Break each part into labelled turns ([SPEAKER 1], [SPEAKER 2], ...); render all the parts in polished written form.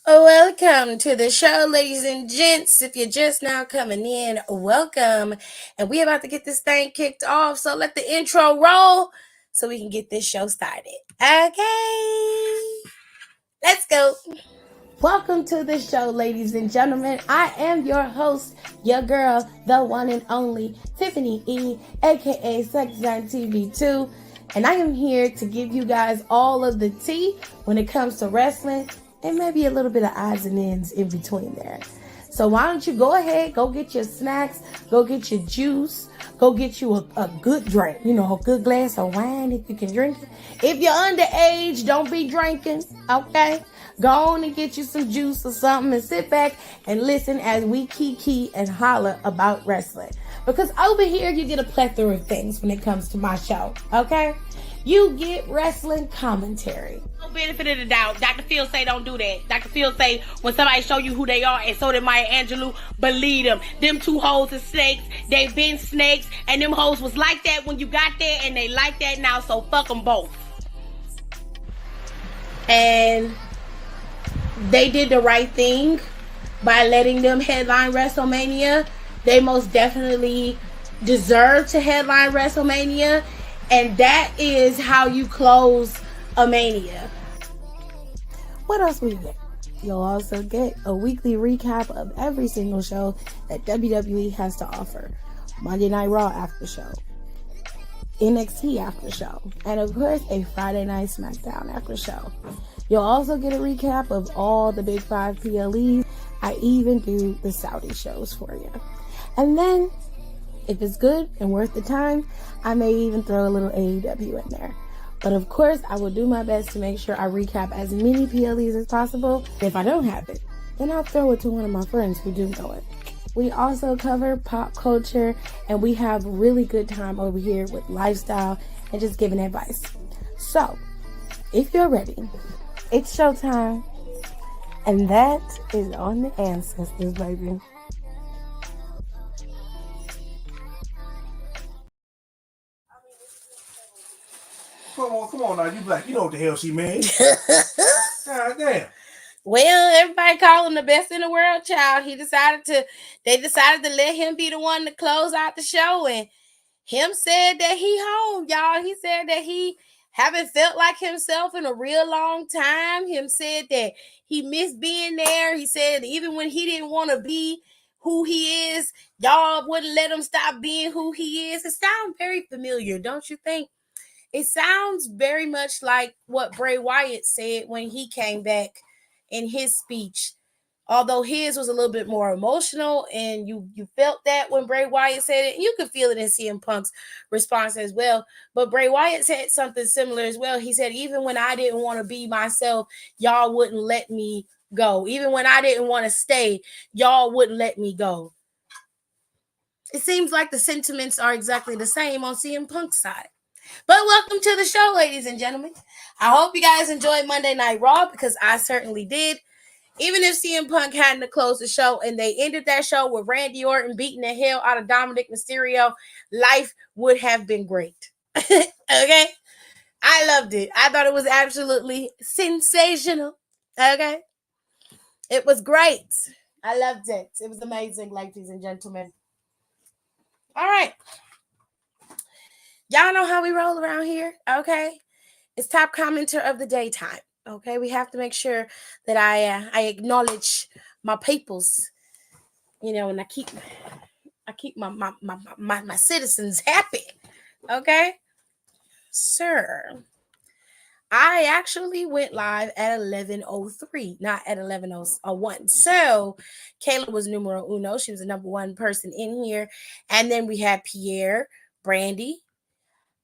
[SPEAKER 1] Welcome to the show, ladies and gents. If you're just now coming in, welcome. And we're about to get this thing kicked off. So let the intro roll so we can get this show started. Okay. Let's go. Welcome to the show, ladies and gentlemen. I am your host, your girl, the one and only Tiffany E, aka Sexline TV2. And I am here to give you guys all of the tea when it comes to wrestling and maybe a little bit of odds and ends in between there. So why don't you go ahead, go get your snacks, go get your juice, go get you a good drink, a good glass of wine if you can drink it. If you're underage, don't be drinking, okay? Go on and get you some juice or something and sit back and listen as we kiki and holler about wrestling. Because over here, you get a plethora of things when it comes to my show, okay? You get wrestling commentary.
[SPEAKER 2] No benefit of the doubt. Dr. Phil say don't do that. Dr. Phil say when somebody show you who they are, and so did Maya Angelou, believe them. Them two hoes are snakes. They been snakes, and them hoes was like that when you got there, and they like that now, so fuck them both.
[SPEAKER 1] And they did the right thing by letting them headline WrestleMania. They most definitely deserve to headline WrestleMania. And that is how you close a mania. What else we get? You'll also get a weekly recap of every single show that WWE has to offer. Monday Night Raw after show, NXT after show, and of course a Friday Night SmackDown after show. You'll also get a recap of all the Big 5 PLEs. I even do the Saudi shows for you. And then, if it's good and worth the time, I may even throw a little AEW in there. But of course, I will do my best to make sure I recap as many PLEs as possible. If I don't have it, then I'll throw it to one of my friends who do know it. We also cover pop culture, and we have really good time over here with lifestyle and just giving advice. So, if you're ready, it's showtime. And that is on the ancestors, baby.
[SPEAKER 3] Come on now, you black. You know what the hell she meant. God damn.
[SPEAKER 1] Well, everybody call him the best in the world, child. They decided to let him be the one to close out the show. And him said that he home, y'all. He said that he haven't felt like himself in a real long time. Him said that he missed being there. He said even when he didn't want to be who he is, y'all wouldn't let him stop being who he is. It sounds very familiar, don't you think? It sounds very much like what Bray Wyatt said when he came back in his speech. Although his was a little bit more emotional, and you felt that when Bray Wyatt said it, you could feel it in CM Punk's response as well. But Bray Wyatt said something similar as well. He said, even when I didn't want to be myself, y'all wouldn't let me go. Even when I didn't want to stay, y'all wouldn't let me go. It seems like the sentiments are exactly the same on CM Punk's side. But welcome to the show, ladies and gentlemen. I hope you guys enjoyed Monday Night Raw, because I certainly did. Even if CM Punk hadn't to close the show and they ended that show with Randy Orton beating the hell out of Dominic Mysterio, life would have been great. Okay? I loved it. I thought it was absolutely sensational. Okay? It was great. I loved it. It was amazing, ladies and gentlemen. All right. Y'all know how we roll around here, okay? It's top commenter of the daytime. Okay, we have to make sure that I acknowledge my peoples, and I keep my citizens happy. Okay, sir. I actually went live at 11:03, not at 11:01. So Kayla was numero uno. She was the number one person in here, and then we had Pierre, Brandy,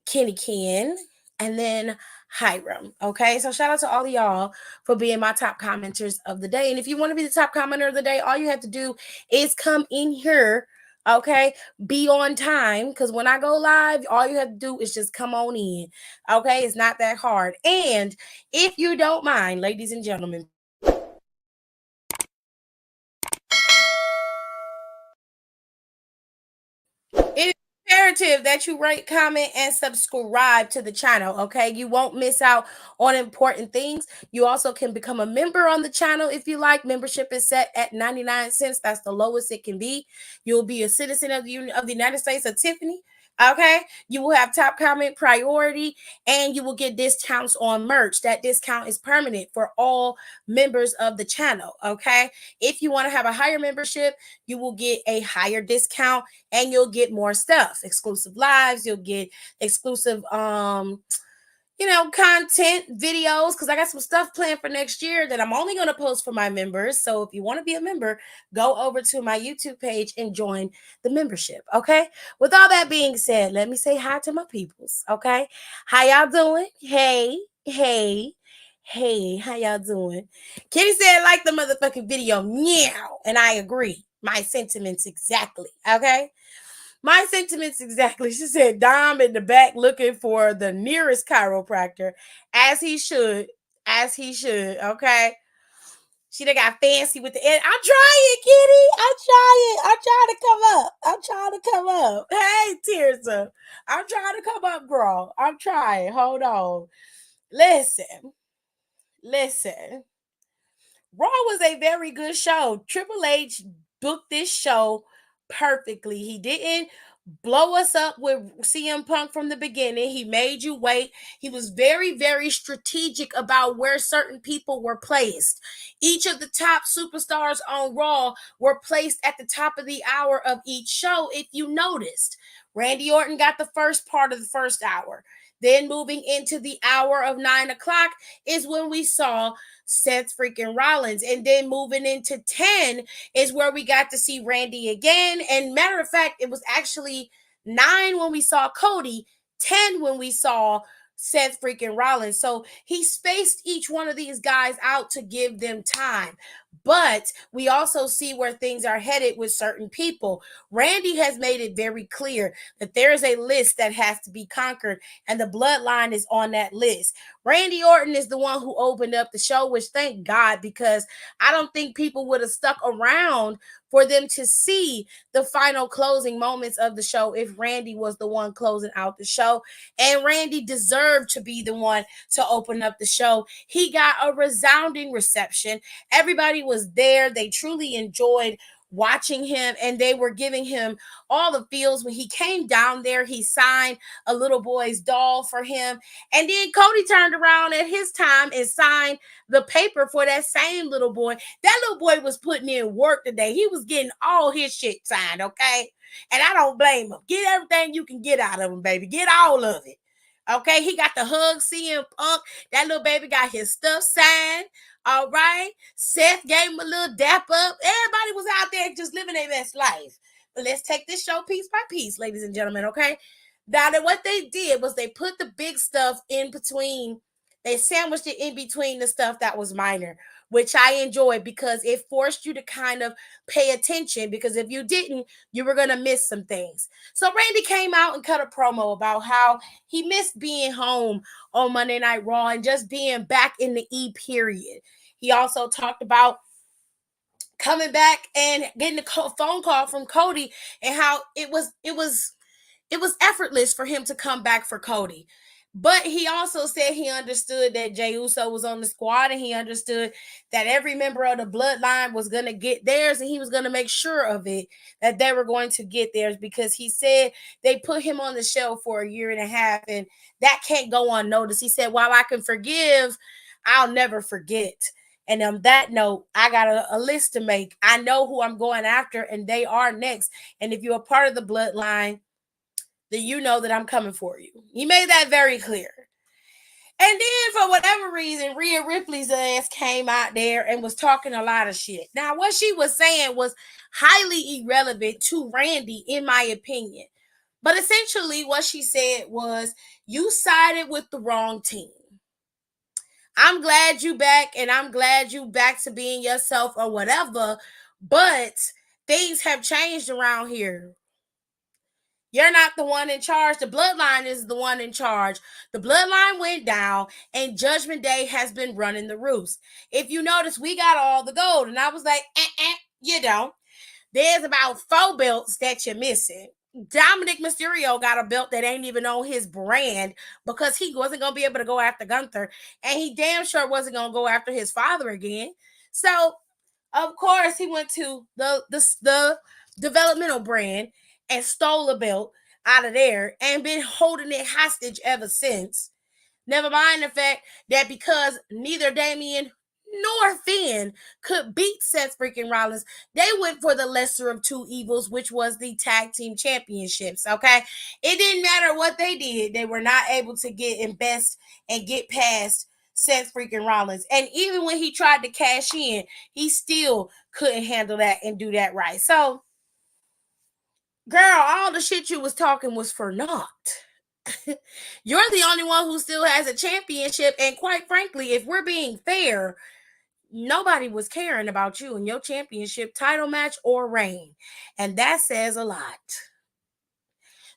[SPEAKER 1] Kenny Ken, and then Hiram. Okay, so shout out to all of y'all for being my top commenters of the day. And if you want to be the top commenter of the day, all you have to do is come in here. Okay, be on time, because when I go live, all you have to do is just come on in. Okay, it's not that hard. And if you don't mind, ladies and gentlemen, it is very imperative that you rate, comment, and subscribe to the channel, okay? You won't miss out on important things. You also can become a member on the channel if you like. Membership is set at 99 cents. That's the lowest it can be. You'll be a citizen of the United States of Tiffany. Okay, you will have top comment priority, and you will get discounts on merch. That discount is permanent for all members of the channel. Okay, if you want to have a higher membership, you will get a higher discount, and you'll get more stuff, exclusive lives. You'll get exclusive content videos, because I got some stuff planned for next year that I'm only going to post for my members. So if you want to be a member, go over to my YouTube page and join the membership. Okay. With all that being said, let me say hi to my peoples. Okay. How y'all doing? Hey, how y'all doing? Kitty said, like the motherfucking video. Meow. And I agree. My sentiments exactly. Okay. My sentiments exactly. She said, Dom in the back looking for the nearest chiropractor, as he should. Okay. She done got fancy with the end. I'm trying, Kitty. I'm trying to come up. Hey, Tirza. I'm trying to come up, bro. I'm trying. Hold on. Listen. Raw was a very good show. Triple H booked this show perfectly. He didn't blow us up with CM Punk from the beginning. He made you wait. He was very, very strategic about where certain people were placed. Each of the top superstars on Raw were placed at the top of the hour of each show, if you noticed. Randy Orton got the first part of the first hour. Then moving into the hour of 9 o'clock is when we saw Seth freaking Rollins. And then moving into 10 is where we got to see Randy again. And matter of fact, it was actually 9 when we saw Cody, 10 when we saw Seth freaking Rollins. So he spaced each one of these guys out to give them time. But we also see where things are headed with certain people. Randy has made it very clear that there is a list that has to be conquered, and the bloodline is on that list. Randy Orton is the one who opened up the show, which thank God, because I don't think people would have stuck around for them to see the final closing moments of the show if Randy was the one closing out the show. And Randy deserved to be the one to open up the show. He got a resounding reception. Everybody was there. They truly enjoyed watching him, and they were giving him all the feels. When he came down there, he signed a little boy's doll for him, and then Cody turned around at his time and signed the paper for that same little boy. That little boy was putting in work today. He was getting all his shit signed, okay? And I don't blame him. Get everything you can get out of him, baby. Get all of it. Okay, he got the hug CM Punk. That little baby got his stuff signed. All right. Seth gave him a little dap up. Everybody was out there just living their best life. But let's take this show piece by piece, ladies and gentlemen, okay? Now, what they did was they put the big stuff in between. They sandwiched it in between the stuff that was minor, which I enjoyed because it forced you to kind of pay attention, because if you didn't, you were going to miss some things. So Randy came out and cut a promo about how he missed being home on Monday Night Raw and just being back in the E period. He also talked about coming back and getting a phone call from Cody and how it was effortless for him to come back for Cody. But he also said he understood that Jey Uso was on the squad, and he understood that every member of the bloodline was going to get theirs, and he was going to make sure of it, that they were going to get theirs, because he said they put him on the shelf for a year and a half, and that can't go unnoticed. He said, while I can forgive, I'll never forget. And on that note, I got a list to make. I know who I'm going after, and they are next. And if you're a part of the bloodline, then you know that I'm coming for you. He made that very clear. And then, for whatever reason, Rhea Ripley's ass came out there and was talking a lot of shit. Now, what she was saying was highly irrelevant to Randy, in my opinion. But essentially, what she said was, you sided with the wrong team. I'm glad you back, and I'm glad you back to being yourself or whatever, but things have changed around here. You're not the one in charge. The bloodline is the one in charge. The bloodline went down, and Judgment Day has been running the roost. If you notice, we got all the gold. And I was like, you don't. There's about 4 belts that you're missing. Dominic Mysterio got a belt that ain't even on his brand because he wasn't going to be able to go after Gunther. And he damn sure wasn't going to go after his father again. So, of course, he went to the developmental brand and stole a belt out of there and been holding it hostage ever since. Never mind the fact that because neither Damian nor Finn could beat Seth freaking Rollins, they went for the lesser of two evils, which was the tag team championships. Okay. It didn't matter what they did, they were not able to get in best and get past Seth freaking Rollins. And even when he tried to cash in, he still couldn't handle that and do that right. So, girl, all the shit you was talking was for naught. You're the only one who still has a championship. And quite frankly, if we're being fair, nobody was caring about you in your championship title match or reign. And that says a lot.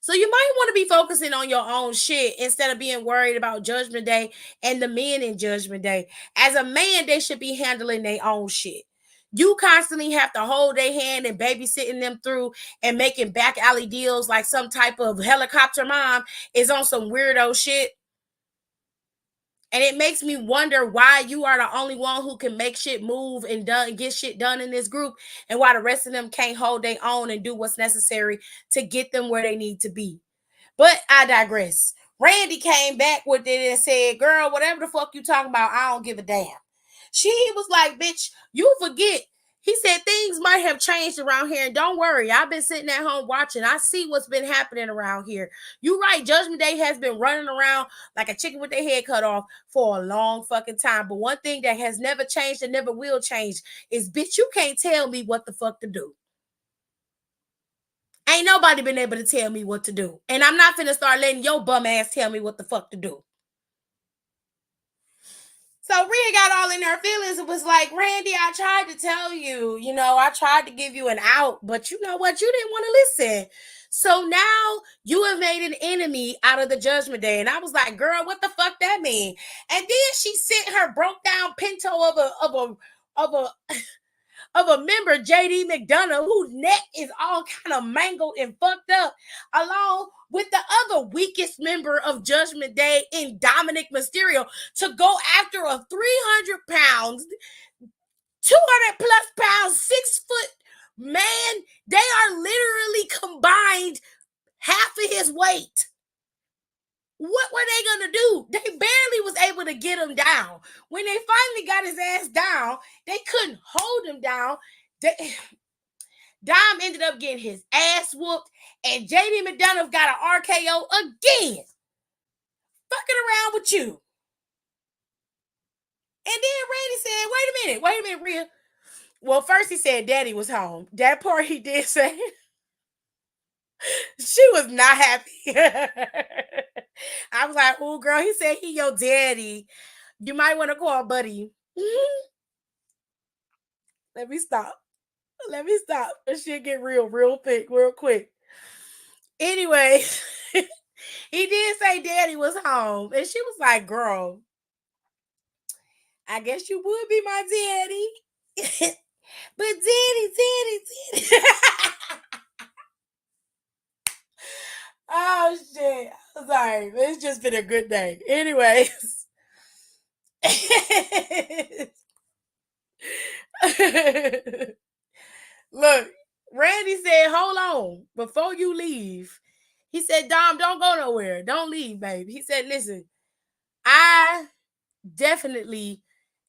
[SPEAKER 1] So you might want to be focusing on your own shit instead of being worried about Judgment Day and the men in Judgment Day. As a man, they should be handling their own shit. You constantly have to hold their hand and babysitting them through and making back alley deals like some type of helicopter mom is on some weirdo shit. And it makes me wonder why you are the only one who can make shit move and get shit done in this group, and why the rest of them can't hold their own and do what's necessary to get them where they need to be. But I digress. Randy came back with it and said, girl, whatever the fuck you talking about, I don't give a damn. She was like, bitch, you forget. He said things might have changed around here. And don't worry, I've been sitting at home watching. I see what's been happening around here. You right, Judgment Day has been running around like a chicken with their head cut off for a long fucking time. But one thing that has never changed and never will change is, bitch, you can't tell me what the fuck to do. Ain't nobody been able to tell me what to do. And I'm not finna start letting your bum ass tell me what the fuck to do. So Rhea got all in her feelings. It was like, Randy, I tried to tell you, I tried to give you an out, but you know what? You didn't want to listen. So now you have made an enemy out of the Judgment Day. And I was like, girl, what the fuck that mean? And then she sent her broke down pinto of a member, JD McDonough, whose neck is all kind of mangled and fucked up, along with the other weakest member of Judgment Day in Dominic Mysterio, to go after a 300 pounds, 200 plus pounds, 6 foot man. They are literally combined half of his weight. What were they gonna do? They barely was able to get him down. When they finally got his ass down, they couldn't hold him down. Dom ended up getting his ass whooped, and JD McDonough got an RKO again. Fucking around with you. And then Randy said, wait a minute, Rhea. Well, first he said Daddy was home. That part he did say. She was not happy. I was like, oh, girl, he said he your daddy. You might want to call Buddy. Let me stop. This shit get real thick, real quick. Anyway, he did say Daddy was home. And she was like, girl, I guess you would be my daddy. But daddy. Oh, shit. I'm sorry. It's just been a good day. Anyways. Look, Randy said, hold on. Before you leave, he said, Dom, don't go nowhere. Don't leave, baby. He said, listen, I definitely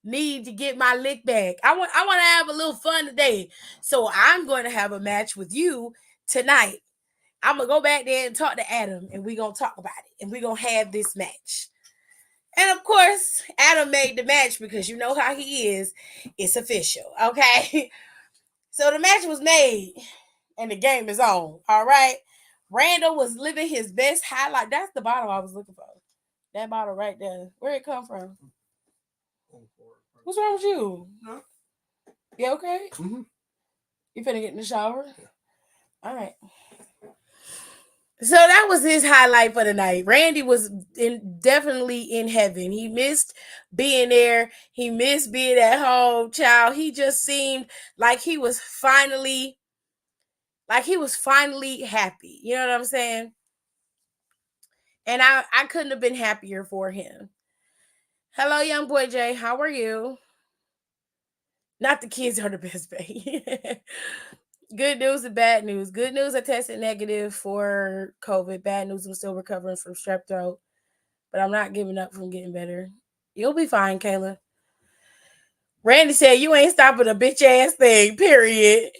[SPEAKER 1] need to get my lick back. I want to have a little fun today. So I'm going to have a match with you tonight. I'm going to go back there and talk to Adam, and we're going to talk about it, and we're going to have this match. And of course, Adam made the match because you know how he is. It's official, okay? So the match was made, and the game is on, all right? Randall was living his best highlight. That's the bottle I was looking for. That bottle right there. Where it come from? What's wrong with you? No. You okay? Mm-hmm. You finna get in the shower? Yeah. All right. So that was his highlight for the night. Randy was definitely in heaven. He missed being there. He missed being at home, child. He just seemed like he was finally Like he was finally happy. You know what I'm saying? And I couldn't have been happier for him. Hello, young boy Jay. How are you? Not the kids are the best, babe. Good news and bad news. Good news, I tested negative for COVID. Bad news, I'm still recovering from strep throat. But I'm not giving up from getting better. You'll be fine, Kayla. Randy said you ain't stopping a bitch ass thing, period.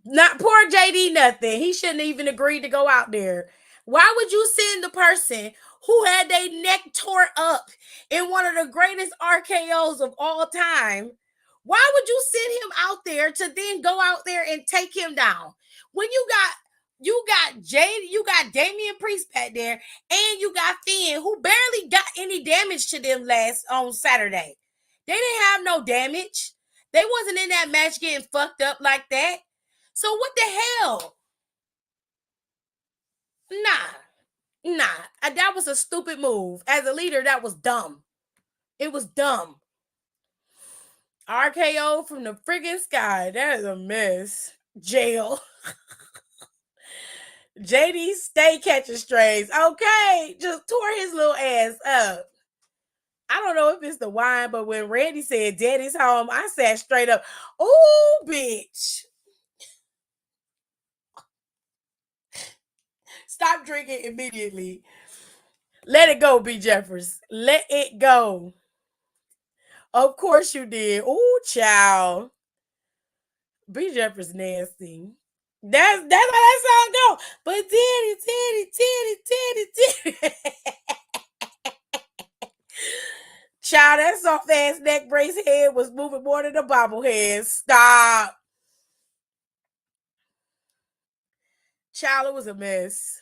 [SPEAKER 1] Not poor JD nothing. He shouldn't even agree to go out there. Why would you send the person who had their neck tore up in one of the greatest RKOs of all time? Why would you send him out there to then go out there and take him down? When you got Jade, you got Damian Priest back there, and you got Finn, who barely got any damage to them last on Saturday. They didn't have no damage. They wasn't in that match getting fucked up like that. So what the hell? Nah. That was a stupid move. As a leader, that was dumb. It was dumb. RKO from the friggin' sky. That is a mess. Jail. JD stay catching strays. Okay. Just tore his little ass up. I don't know if it's the wine, but when Randy said daddy's home, I sat straight up. Oh, bitch. Stop drinking immediately. Let it go, B. Jeffers. Let it go. Of course you did. Ooh, child. B. Jeffers nasty. That's how that song go. But titty. Child, that soft ass neck brace head was moving more than a bobblehead. Stop. Child, it was a mess.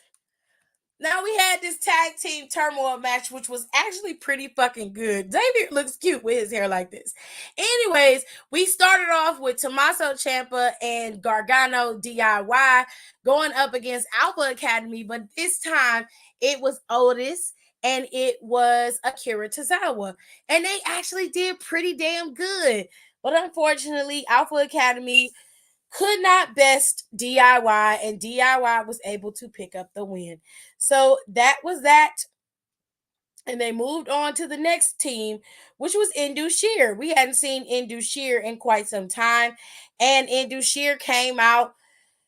[SPEAKER 1] Now we had this tag team turmoil match, which was actually pretty fucking good. Xavier looks cute with his hair like this. Anyways, we started off with Tommaso Ciampa and Gargano DIY going up against Alpha Academy, but this time it was Otis and it was Akira Tozawa. And they actually did pretty damn good. But unfortunately, Alpha Academy could not best DIY, and DIY was able to pick up the win. So that was that. And they moved on to the next team, which was Indu Sheer. We hadn't seen Indu Sheer in quite some time. And Indu Sheer came out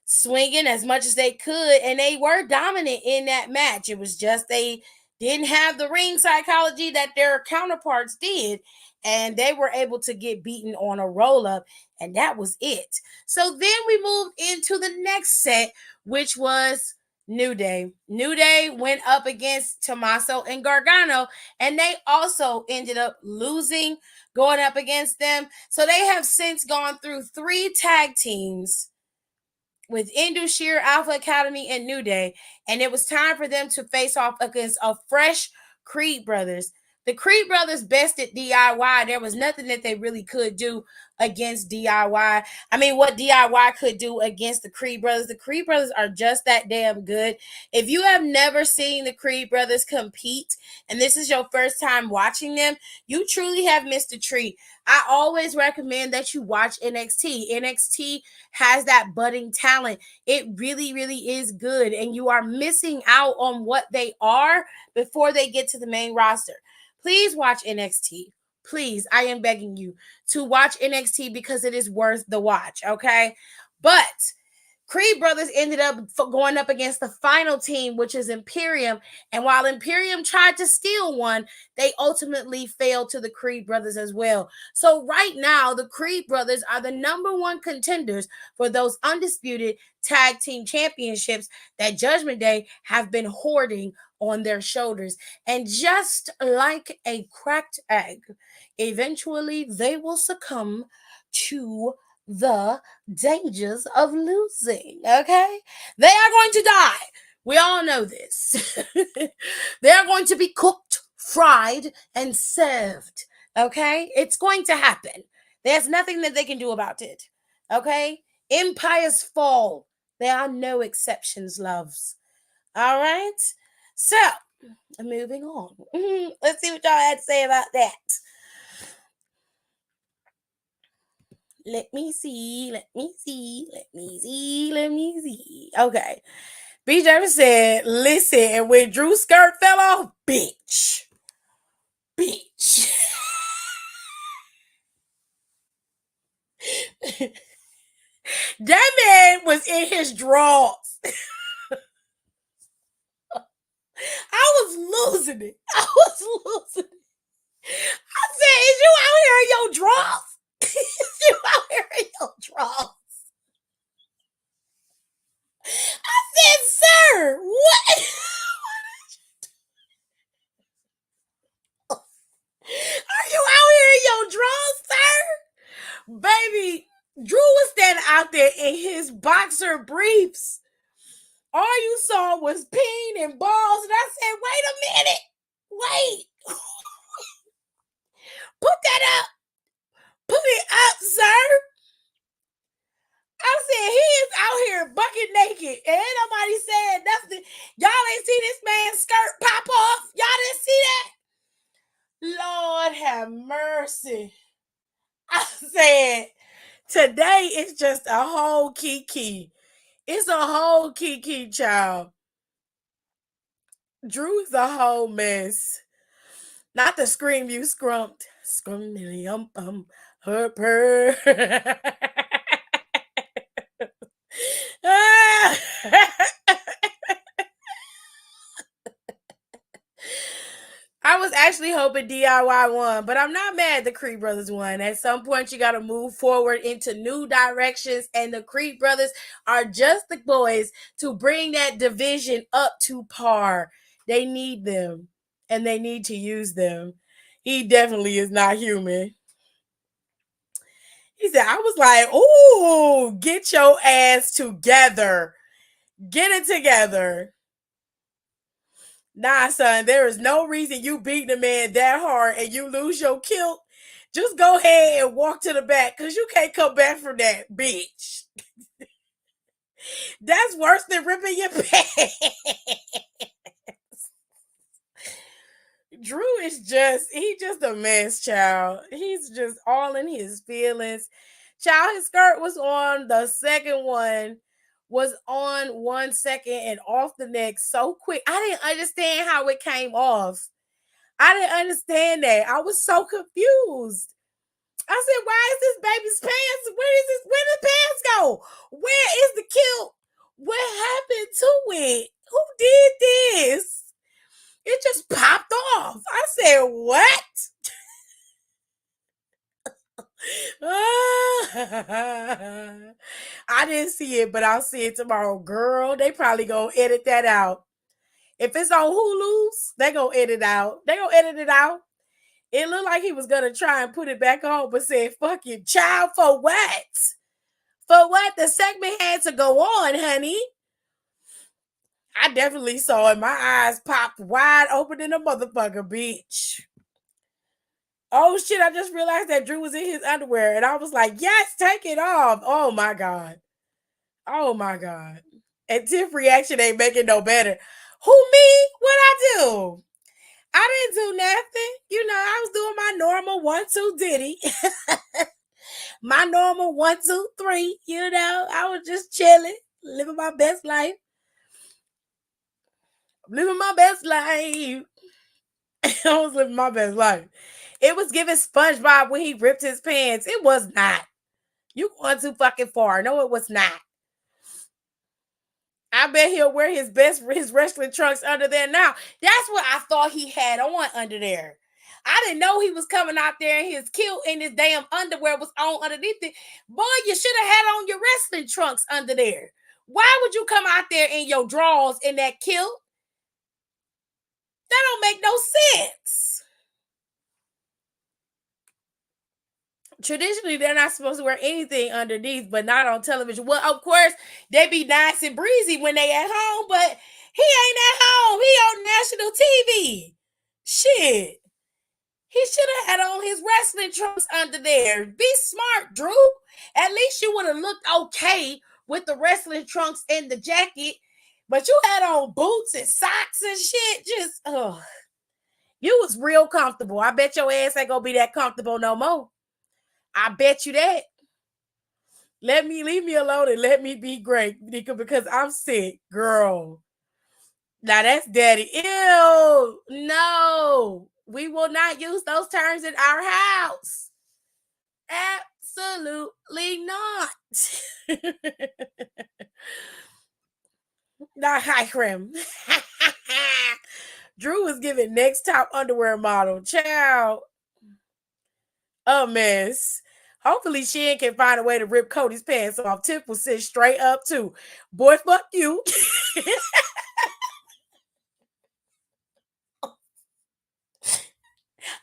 [SPEAKER 1] swinging as much as they could, and they were dominant in that match. It was just they didn't have the ring psychology that their counterparts did, and they were able to get beaten on a roll up, and that was it. So then we moved into the next set, which was New Day. New Day went up against Tommaso and Gargano, and they also ended up losing going up against them. So they have since gone through 3 tag teams with Indu Sheer, Alpha Academy, and New Day, and it was time for them to face off against a fresh Creed Brothers. The Creed Brothers bested DIY. There was nothing that they really could do against DIY. I mean, what DIY could do against the Creed Brothers. The Creed Brothers are just that damn good. If you have never seen the Creed Brothers compete, and this is your first time watching them, you truly have missed a treat. I always recommend that you watch NXT. NXT has that budding talent. It really, really is good, and you are missing out on what they are before they get to the main roster. Please watch NXT. Please, I am begging you to watch NXT because it is worth the watch, okay? But Creed Brothers ended up going up against the final team, which is Imperium. And while Imperium tried to steal one, they ultimately failed to the Creed Brothers as well. So right now, the Creed Brothers are the #1 contenders for those undisputed tag team championships that Judgment Day have been hoarding on their shoulders. And just like a cracked egg, eventually they will succumb to the dangers of losing. Okay, they are going to die. We all know this. They are going to be cooked, fried, and served. Okay, it's going to happen. There's nothing that they can do about it. Okay, empires fall. There are no exceptions, loves. All right, so moving on. Let's see what y'all had to say about that. Let me see. Let me see. Let me see. Let me see. Okay. BJ said, listen, and when Drew's skirt fell off, bitch. Bitch. That man was in his drawers. I was losing it. I said, is you out here in your drawers? Is you out here in your drawers? I said, sir, what? Are you out here in your drawers, sir? Baby, Drew was standing out there in his boxer briefs. All you saw was peen and balls. And I said, wait a minute. Wait. Put that up. Put it up, sir. I said, he is out here bucket naked. And ain't nobody said nothing. Y'all ain't see this man's skirt pop off. Y'all didn't see that? Lord have mercy. I said, today it's just a whole kiki. It's a whole kiki, child. Drew's a whole mess. Not the scream you scrumped. Scrum her purr. I was actually hoping DIY won, but I'm not mad the Creed Brothers won. At some point, you got to move forward into new directions, and the Creed Brothers are just the boys to bring that division up to par. They need them, and they need to use them. He definitely is not human. He said, I was like, ooh, get your ass together. Get it together. Nah, son, there is no reason you beat the man that hard and you lose your kilt. Just go ahead and walk to the back because you can't come back from that, bitch. That's worse than ripping your pants. Drew is he's just a mess, child. He's just all in his feelings. Child, his skirt was on the second one. Was on 1 second and off the next so quick. I didn't understand how it came off. I didn't understand that. I was so confused. I said, why is this baby's pants? Where did the pants go? Where is the kilt? What happened to it? Who did this? It just popped off. I said, what? I didn't see it, but I'll see it tomorrow. Girl, they probably gonna edit that out. If it's on Hulu's, they gonna edit it out. They gonna edit it out. It looked like he was gonna try and put it back on, but said, fucking child, for what? For what? The segment had to go on, honey. I definitely saw it. My eyes popped wide open in a motherfucker, bitch. Oh shit, I just realized that Drew was in his underwear and I was like, yes, take it off. Oh my God. Oh my God. And Tiff reaction ain't making no better. Who, me? What I do? I didn't do nothing. You know, I was doing my normal 1, 2 Diddy. My normal 1, 2, 3. You know, I was just chilling, living my best life. Living my best life. I was living my best life. It was giving SpongeBob when he ripped his pants. It was not. You going too fucking far. No, it was not. I bet he'll wear his wrestling trunks under there now. That's what I thought he had on under there. I didn't know he was coming out there and his kilt and his damn underwear was on underneath it. Boy, you should have had on your wrestling trunks under there. Why would you come out there in your drawers in that kilt? That don't make no sense. Traditionally, they're not supposed to wear anything underneath, but not on television. Well, of course, they be nice and breezy when they at home, but he ain't at home. He on national TV. Shit. He should have had on his wrestling trunks under there. Be smart, Drew. At least you would have looked okay with the wrestling trunks and the jacket, but you had on boots and socks and shit. Just, you was real comfortable. I bet your ass ain't gonna be that comfortable no more. I bet you that. Leave me alone and let me be great, Nika, because I'm sick, girl. Now that's daddy. Ew. No. We will not use those terms in our house. Absolutely not. Not high cream. Drew was giving next top underwear model. Child, a mess. Hopefully, Shin can find a way to rip Cody's pants off. Tip will sit straight up too. Boy, fuck you.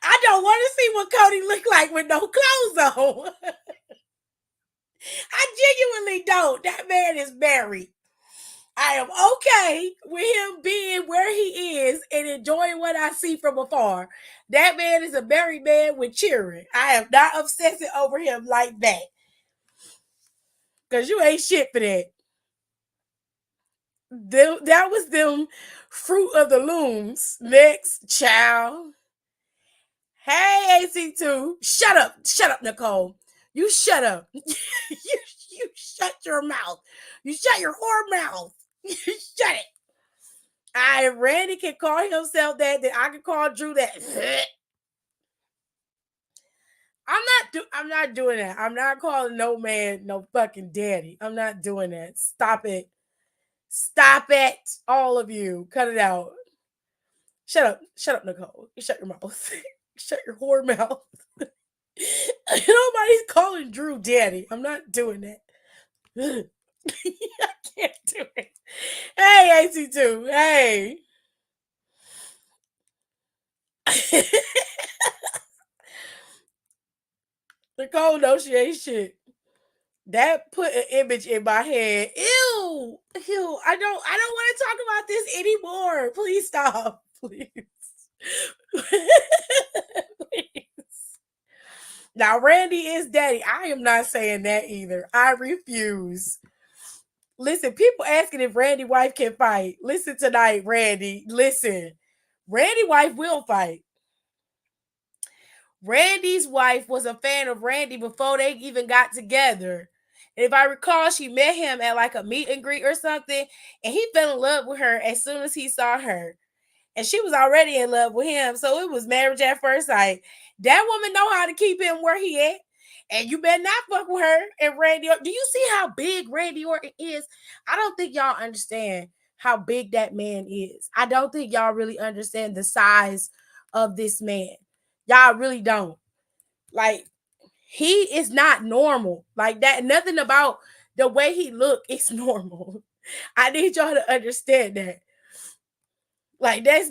[SPEAKER 1] I don't want to see what Cody look like with no clothes on. I genuinely don't. That man is married. I am okay with him being where he is and enjoying what I see from afar. That man is a married man with children. I am not obsessing over him like that. Because you ain't shit for that. That was them fruit of the looms. Next, child. Hey, AC2. Shut up, Nicole. You shut up. you shut your mouth. You shut your whore mouth. You shut it. If Randy can call himself that, then I can call Drew that. I'm not doing that. I'm not calling no man no fucking daddy. I'm not doing that. Stop it. Stop it. All of you. Cut it out. Shut up. Shut up, Nicole. You shut your mouth. Shut your whore mouth. Nobody's calling Drew daddy. I'm not doing that. I can't do it. Hey, AC2. Hey. Nicole knows she ain't shit. That put an image in my head. Ew. Ew. I don't want to talk about this anymore. Please stop. Please. Please. Now, Randy is daddy. I am not saying that either. I refuse. Listen, people asking if Randy wife can fight. Listen tonight, Randy. Listen. Randy wife will fight. Randy's wife was a fan of Randy before they even got together. And if I recall, she met him at like a meet and greet or something, and he fell in love with her as soon as he saw her. And she was already in love with him, so it was marriage at first sight. That woman know how to keep him where he at, and you better not fuck with her. And Randy, do you see how big Randy Orton is? I don't think y'all understand how big that man is. I don't think y'all really understand the size of this man. Y'all really don't. Like, he is not normal. Like that, nothing about the way he look is normal. I need y'all to understand that. Like, that's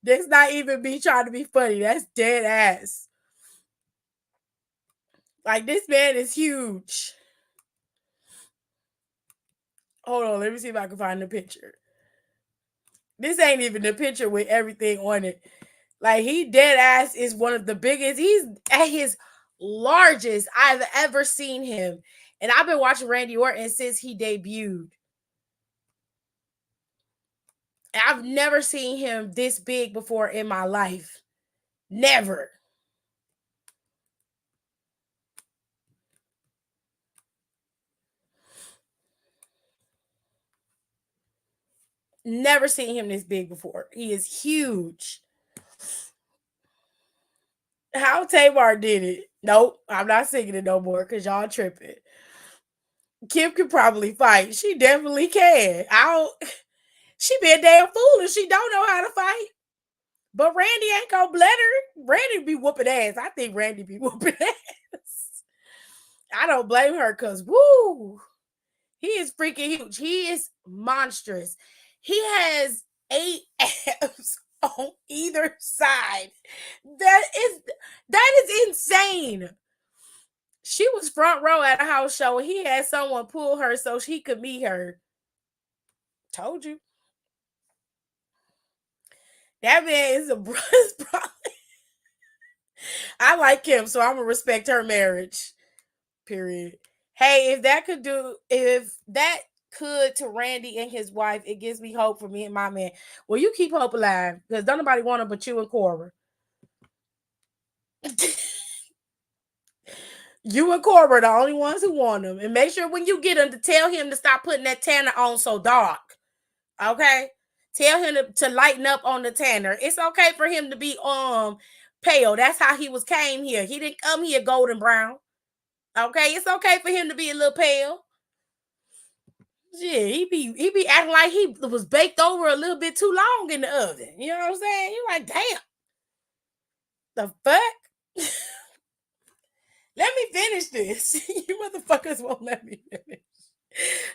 [SPEAKER 1] that's not even me trying to be funny. That's dead ass. Like, this man is huge. Hold on, let me see if I can find the picture. This ain't even the picture with everything on it. Like, he dead ass is one of the biggest. He's at his largest I've ever seen him. And I've been watching Randy Orton since he debuted. I've never seen him this big before in my life. Never. Never seen him this big before. He is huge. How Tamar did it? Nope, I'm not singing it no more because y'all tripping. Kim can probably fight. She definitely can. I don't. She be a damn fool if she don't know how to fight. But Randy ain't gonna let her. Randy be whooping ass. I think Randy be whooping ass. I don't blame her because woo, he is freaking huge. He is monstrous. He has 8 abs on either side. That is insane. She was front row at a house show and he had someone pull her so he could meet her. Told you. That man is a brother. I like him, so I'm gonna respect her marriage. Period. Hey, if that could to Randy and his wife, it gives me hope for me and my man. Well, you keep hope alive because don't nobody want him but you and Cora. You and Cobra the only ones who want him. And make sure when you get him to tell him to stop putting that tanner on so dark. Okay? Tell him to lighten up on the tanner. It's okay for him to be pale. That's how he came here. He didn't come here golden brown. Okay? It's okay for him to be a little pale. Yeah, he be acting like he was baked over a little bit too long in the oven. You know what I'm saying? You're like, damn. The fuck? Let me finish this. You motherfuckers won't let me finish.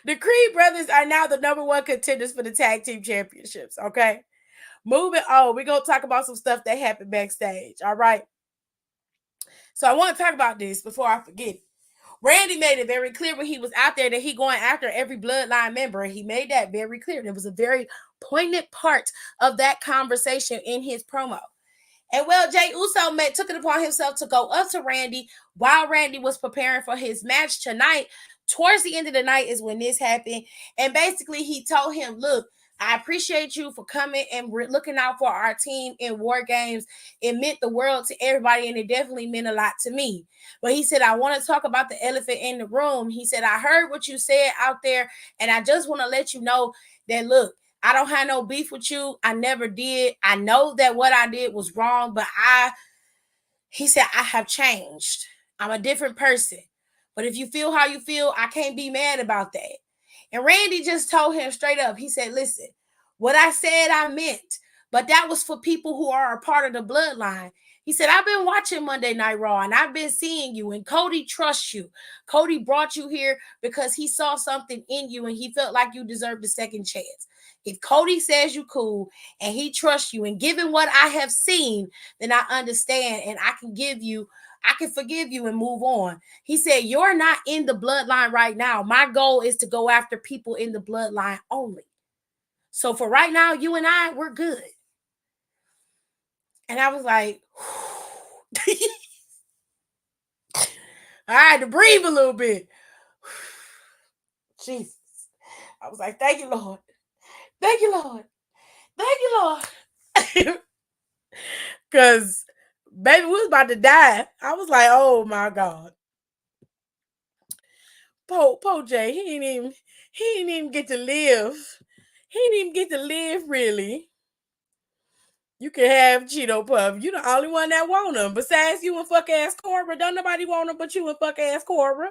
[SPEAKER 1] The Creed brothers are now the number one contenders for the tag team championships. Okay. Moving on, we're going to talk about some stuff that happened backstage. All right. So I want to talk about this before I forget it. Randy made it very clear when he was out there that he going after every bloodline member. He made that very clear. There was a very poignant part of that conversation in his promo. And well, Jey Uso took it upon himself to go up to Randy while Randy was preparing for his match tonight. Towards the end of the night is when this happened. And basically he told him, look, I appreciate you for coming and looking out for our team in War Games. It meant the world to everybody, and it definitely meant a lot to me. But he said, I want to talk about the elephant in the room. He said, I heard what you said out there, and I just want to let you know that, look, I don't have no beef with you. I never did. I know that what I did was wrong, but he said, I have changed. I'm a different person. But if you feel how you feel, I can't be mad about that. And Randy just told him straight up. He said, listen, what I said, I meant. But that was for people who are a part of the bloodline. He said, I've been watching Monday Night Raw and I've been seeing you, and Cody trusts you. Cody brought you here because he saw something in you and he felt like you deserved a second chance. If Cody says you cool and he trusts you, and given what I have seen, then I understand and I can forgive you and move on. He said, you're not in the bloodline right now. My goal is to go after people in the bloodline only. So for right now, you and I, we're good. And I was like, I had to breathe a little bit. Jesus. I was like, thank you, Lord. Thank you, Lord. Thank you, Lord. Because, baby, we was about to die. I was like, oh, my God. Po Jay, he didn't even get to live. He didn't even get to live, really. You can have Cheeto Puff. You the only one that want him. Besides you and fuck ass Cobra, don't nobody want him but you and fuck ass Cobra.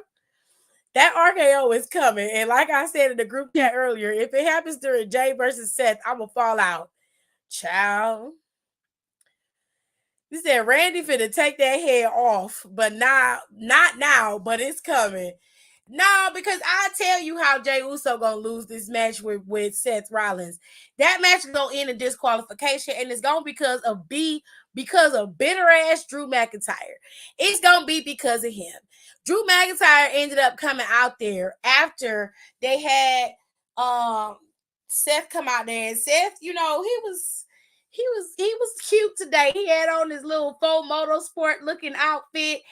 [SPEAKER 1] That RKO is coming. And like I said in the group chat earlier, if it happens during Jay versus Seth, I'm going to fall out. Child. You said Randy finna take that head off, but not now, but it's coming. No, because I tell you how Jey Uso gonna lose this match with Seth Rollins. That match is gonna end in disqualification, and it's gonna because of bitter ass Drew McIntyre. It's gonna be because of him. Drew McIntyre ended up coming out there after they had Seth come out there, and Seth, he was cute today. He had on his little full motorsport looking outfit.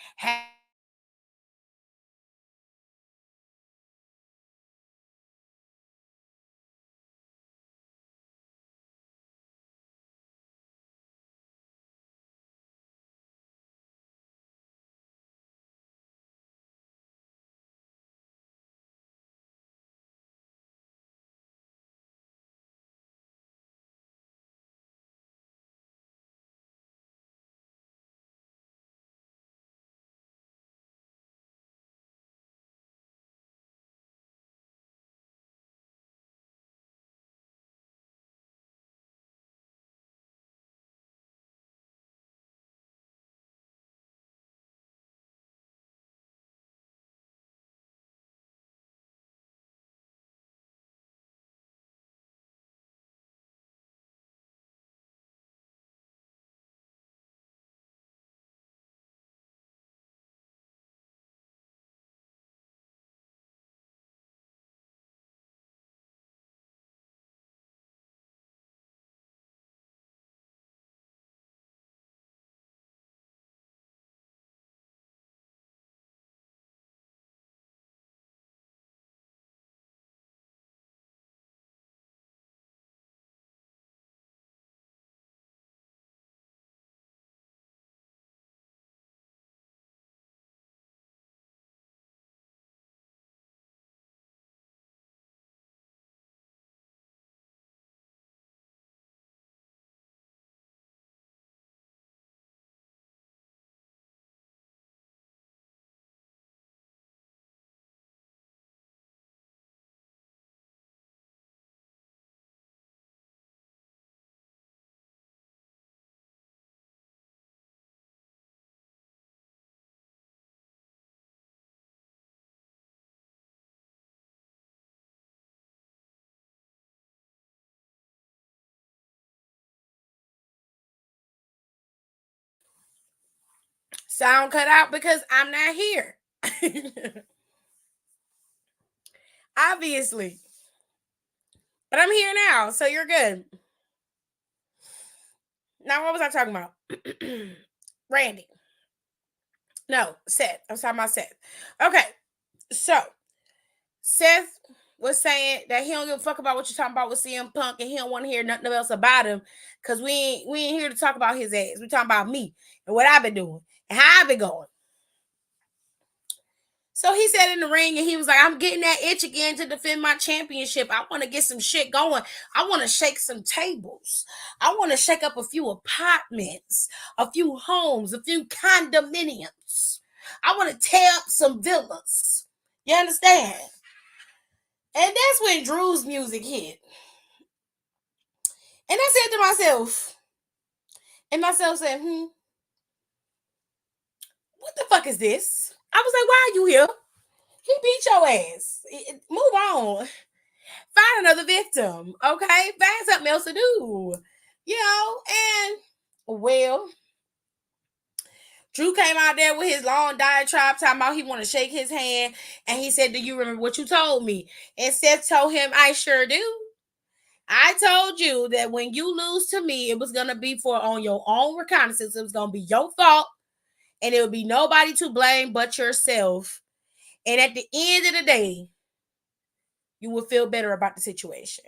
[SPEAKER 1] sound cut out because I'm not here. Obviously. But I'm here now, so you're good. Now, what was I talking about? Randy. No, Seth. I was talking about Seth. Okay, so Seth was saying that he don't give a fuck about what you're talking about with CM Punk, and he don't want to hear nothing else about him because we ain't here to talk about his ass. We talking about me and what I've been doing and how I've been going. So he said in the ring, and he was like, I'm getting that itch again to defend my championship. I want to get some shit going. I want to shake some tables. I want to shake up a few apartments, a few homes, a few condominiums. I want to tear up some villas. You understand? And that's when Drew's music hit. And I said to myself, and myself said, what the fuck is this? I was like, why are you here? He beat your ass. Move on. Find another victim, okay? Find something else to do. You know, and well, Drew came out there with his long diatribe talking about he want to shake his hand, and he said, do you remember what you told me? And Seth told him, I sure do. I told you that when you lose to me, it was going to be for on your own reconnaissance. It was going to be your fault, and it would be nobody to blame but yourself. And at the end of the day, you will feel better about the situation.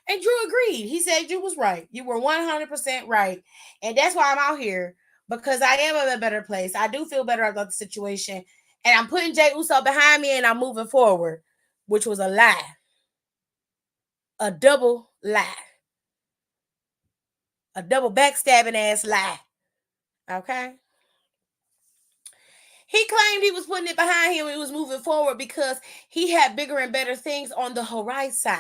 [SPEAKER 1] And Drew agreed. He said Drew was right. You were 100% right. And that's why I'm out here, because I am in a better place. I do feel better about the situation. And I'm putting Jey Uso behind me and I'm moving forward, which was a lie. A double lie. A double backstabbing ass lie. Okay? He claimed he was putting it behind him and he was moving forward because he had bigger and better things on the horizon.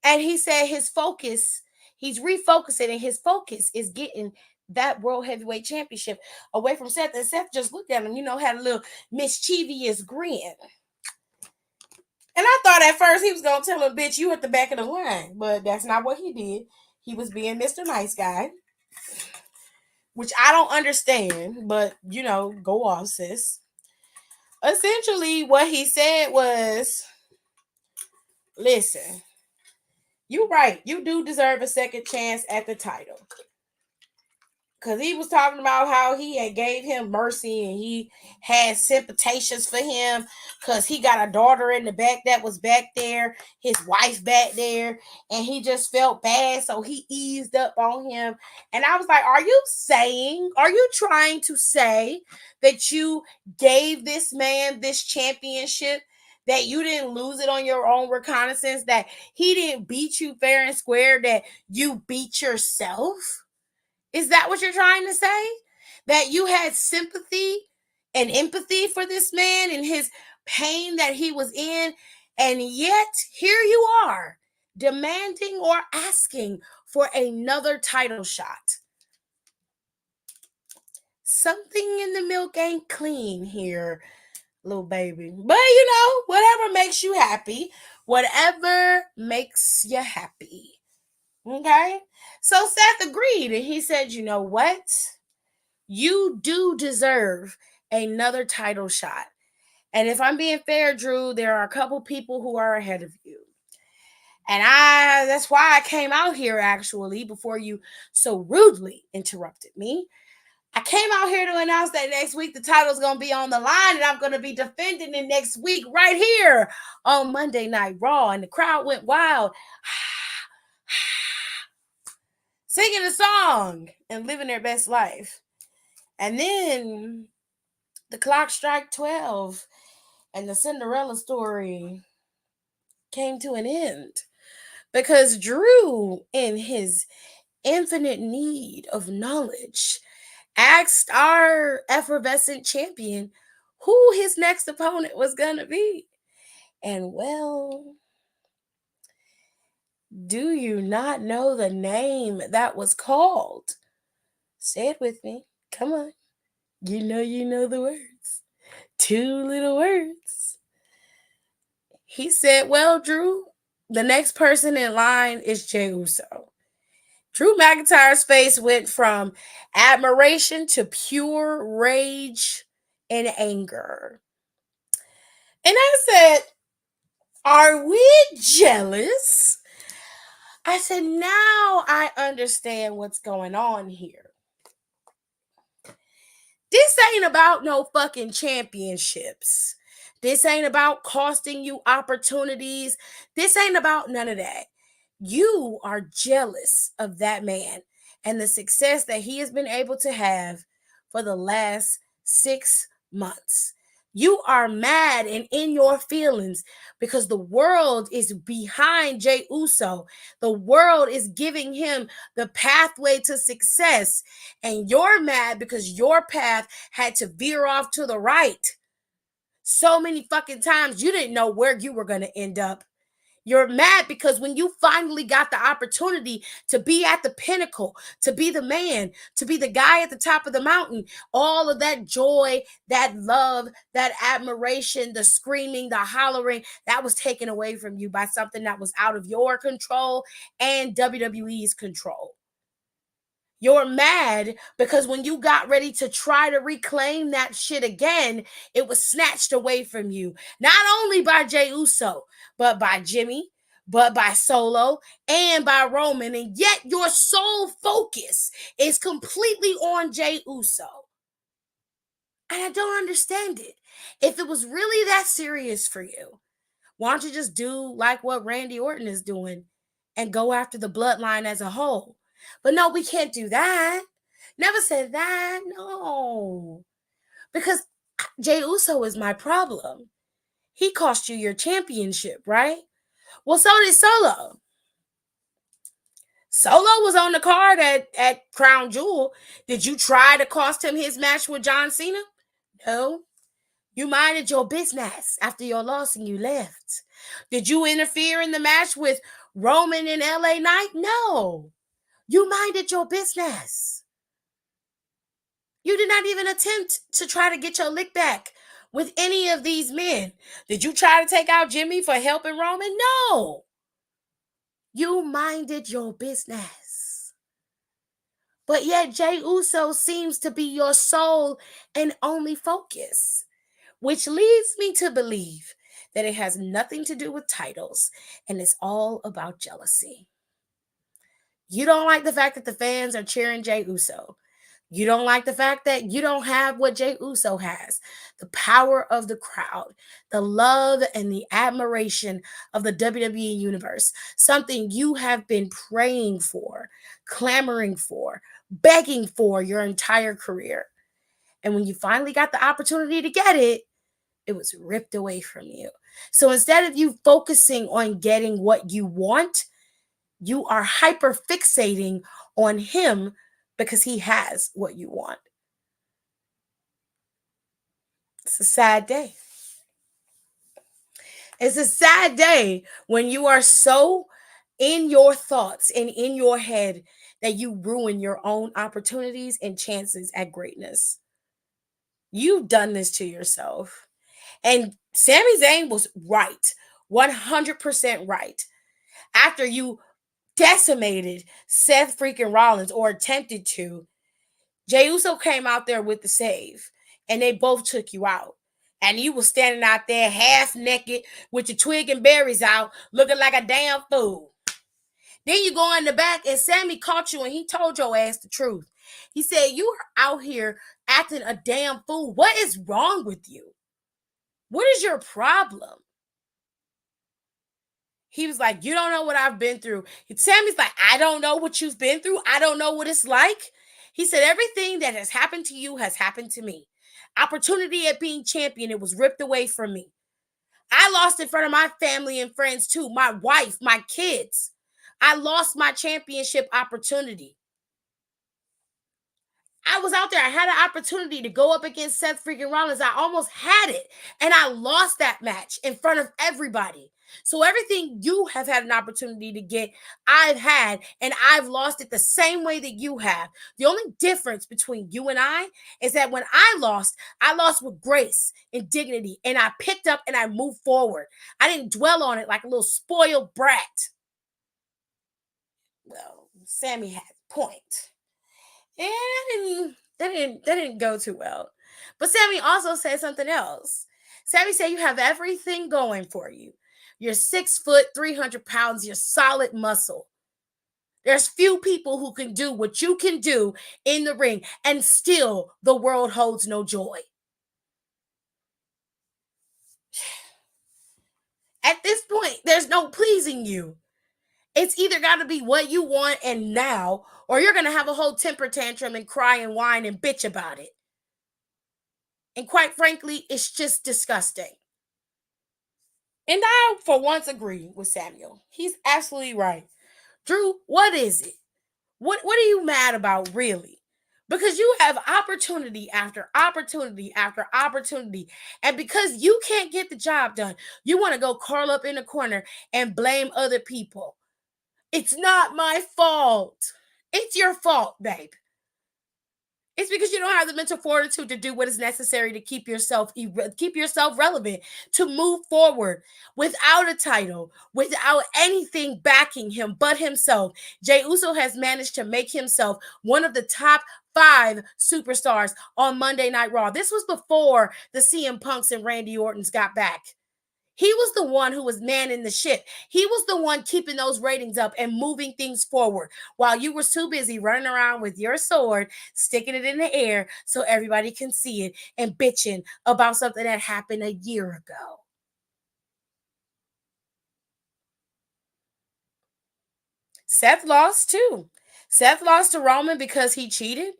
[SPEAKER 1] And he said his focus, he's refocusing, and his focus is getting that World Heavyweight Championship away from Seth. And Seth just looked at him, had a little mischievous grin. And I thought at first he was going to tell him, bitch, you at the back of the line. But that's not what he did. He was being Mr. Nice Guy, which I don't understand, but, go off, sis. Essentially, what he said was, listen, you're right. You do deserve a second chance at the title. Because he was talking about how he had gave him mercy and he had sympathies for him because he got a daughter in the back that was back there, his wife back there, and he just felt bad, so he eased up on him. And I was like, are you trying to say that you gave this man this championship, that you didn't lose it on your own reconnaissance, that he didn't beat you fair and square, that you beat yourself? Is that what you're trying to say? That you had sympathy and empathy for this man and his pain that he was in, and yet here you are demanding or asking for another title shot. Something in the milk ain't clean here, little baby. But whatever makes you happy, whatever makes you happy. Okay? So Seth agreed, and he said, you know what? You do deserve another title shot. And if I'm being fair, Drew, there are a couple people who are ahead of you. And that's why I came out here, actually, before you so rudely interrupted me. I came out here to announce that next week the title's going to be on the line, and I'm going to be defending it next week right here on Monday Night Raw. And the crowd went wild, singing a song and living their best life. And then the clock struck 12 and the Cinderella story came to an end because Drew, in his infinite need of knowledge, asked our effervescent champion who his next opponent was going to be. And well, do you not know the name that was called? Say it with me. Come on. You know the words. 2 little words. He said, well, Drew, the next person in line is Jey Uso. Drew McIntyre's face went from admiration to pure rage and anger. And I said, are we jealous? I said, now I understand what's going on here. This ain't about no fucking championships. This ain't about costing you opportunities. This ain't about none of that. You are jealous of that man and the success that he has been able to have for the last 6 months. You are mad and in your feelings because the world is behind Jey Uso. The world is giving him the pathway to success. And you're mad because your path had to veer off to the right so many fucking times you didn't know where you were going to end up. You're mad because when you finally got the opportunity to be at the pinnacle, to be the man, to be the guy at the top of the mountain, all of that joy, that love, that admiration, the screaming, the hollering, that was taken away from you by something that was out of your control and WWE's control. You're mad because when you got ready to try to reclaim that shit again, it was snatched away from you. Not only by Jey Uso, but by Jimmy, but by Solo, and by Roman. And yet your sole focus is completely on Jey Uso. And I don't understand it. If it was really that serious for you, why don't you just do like what Randy Orton is doing and go after the bloodline as a whole? But no, we can't do that. Never said that. No. Because Jey Uso is my problem. He cost you your championship, right? Well, so did Solo. Solo was on the card at Crown Jewel. Did you try to cost him his match with John Cena? No. You minded your business after your loss and you left. Did you interfere in the match with Roman and LA Knight? No. You minded your business. You did not even attempt to try to get your lick back with any of these men. Did you try to take out Jimmy for helping Roman? No. You minded your business. But yet Jey Uso seems to be your sole and only focus, which leads me to believe that it has nothing to do with titles and it's all about jealousy. You don't like the fact that the fans are cheering Jey Uso. You don't like the fact that you don't have what Jey Uso has, the power of the crowd, the love and the admiration of the WWE universe, something you have been praying for, clamoring for, begging for your entire career. And when you finally got the opportunity to get it, it was ripped away from you. So instead of you focusing on getting what you want, you are hyper fixating on him because he has what you want. It's a sad day. It's a sad day when you are so in your thoughts and in your head that you ruin your own opportunities and chances at greatness. You've done this to yourself. And Sami Zayn was right, 100% right. After you decimated Seth freaking Rollins or attempted to, Jey Uso came out there with the save and they both took you out. And you was standing out there half naked with your twig and berries out looking like a damn fool. Then you go in the back and Sammy caught you and he told your ass the truth. He said, you are out here acting a damn fool. What is wrong with you? What is your problem? He was like, you don't know what I've been through. Sammy's like, I don't know what you've been through. I don't know what it's like. He said, everything that has happened to you has happened to me. Opportunity at being champion, it was ripped away from me. I lost in front of my family and friends too. My wife, my kids. I lost my championship opportunity. I was out there. I had an opportunity to go up against Seth freaking Rollins. I almost had it. And I lost that match in front of everybody. So everything you have had an opportunity to get, I've had, and I've lost it the same way that you have. The only difference between you and I is that when I lost with grace and dignity, and I picked up and I moved forward. I didn't dwell on it like a little spoiled brat. Well, Sammy had a point. And that didn't go too well. But Sammy also said something else. Sammy said you have everything going for you. You're 6 foot, 300 pounds, you're solid muscle. There's few people who can do what you can do in the ring, and still the world holds no joy. At this point, there's no pleasing you. It's either got to be what you want and now, or you're going to have a whole temper tantrum and cry and whine and bitch about it. And quite frankly, it's just disgusting. And I, for once, agree with Samuel. He's absolutely right. Drew, what is it? What are you mad about, really? Because you have opportunity after opportunity after opportunity. And because you can't get the job done, you want to go curl up in a corner and blame other people. It's not my fault. It's your fault, babe. It's because you don't have the mental fortitude to do what is necessary to keep yourself relevant, to move forward without a title, without anything backing him but himself. Jey Uso has managed to make himself one of the top 5 superstars on Monday Night Raw. This was before the CM Punks and Randy Ortons got back. He was the one who was manning the ship. He was the one keeping those ratings up and moving things forward while you were too busy running around with your sword, sticking it in the air so everybody can see it and bitching about something that happened a year ago. Seth lost too. Seth lost to Roman because he cheated.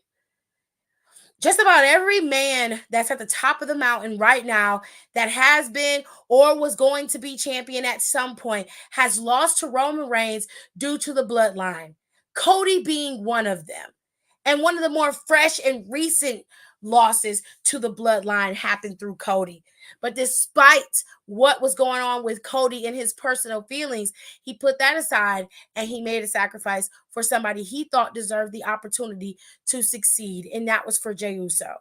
[SPEAKER 1] Just about every man that's at the top of the mountain right now that has been or was going to be champion at some point has lost to Roman Reigns due to the bloodline. Cody being one of them. And one of the more fresh and recent losses to the bloodline happened through Cody. But despite what was going on with Cody and his personal feelings, he put that aside and he made a sacrifice for somebody he thought deserved the opportunity to succeed, and that was for Jey Uso.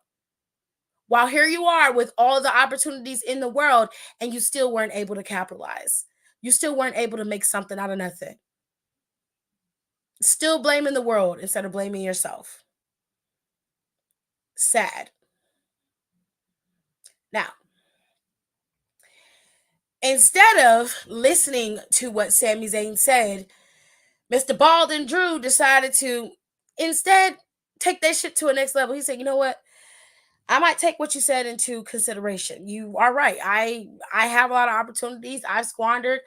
[SPEAKER 1] While here you are with all the opportunities in the world, and you still weren't able to capitalize. You still weren't able to make something out of nothing. Still blaming the world instead of blaming yourself. Sad. Now, instead of listening to what Sami Zayn said, Mr. Baldwin Drew decided to instead take that shit to a next level. He said, you know what? I might take what you said into consideration. You are right. I have a lot of opportunities I've squandered.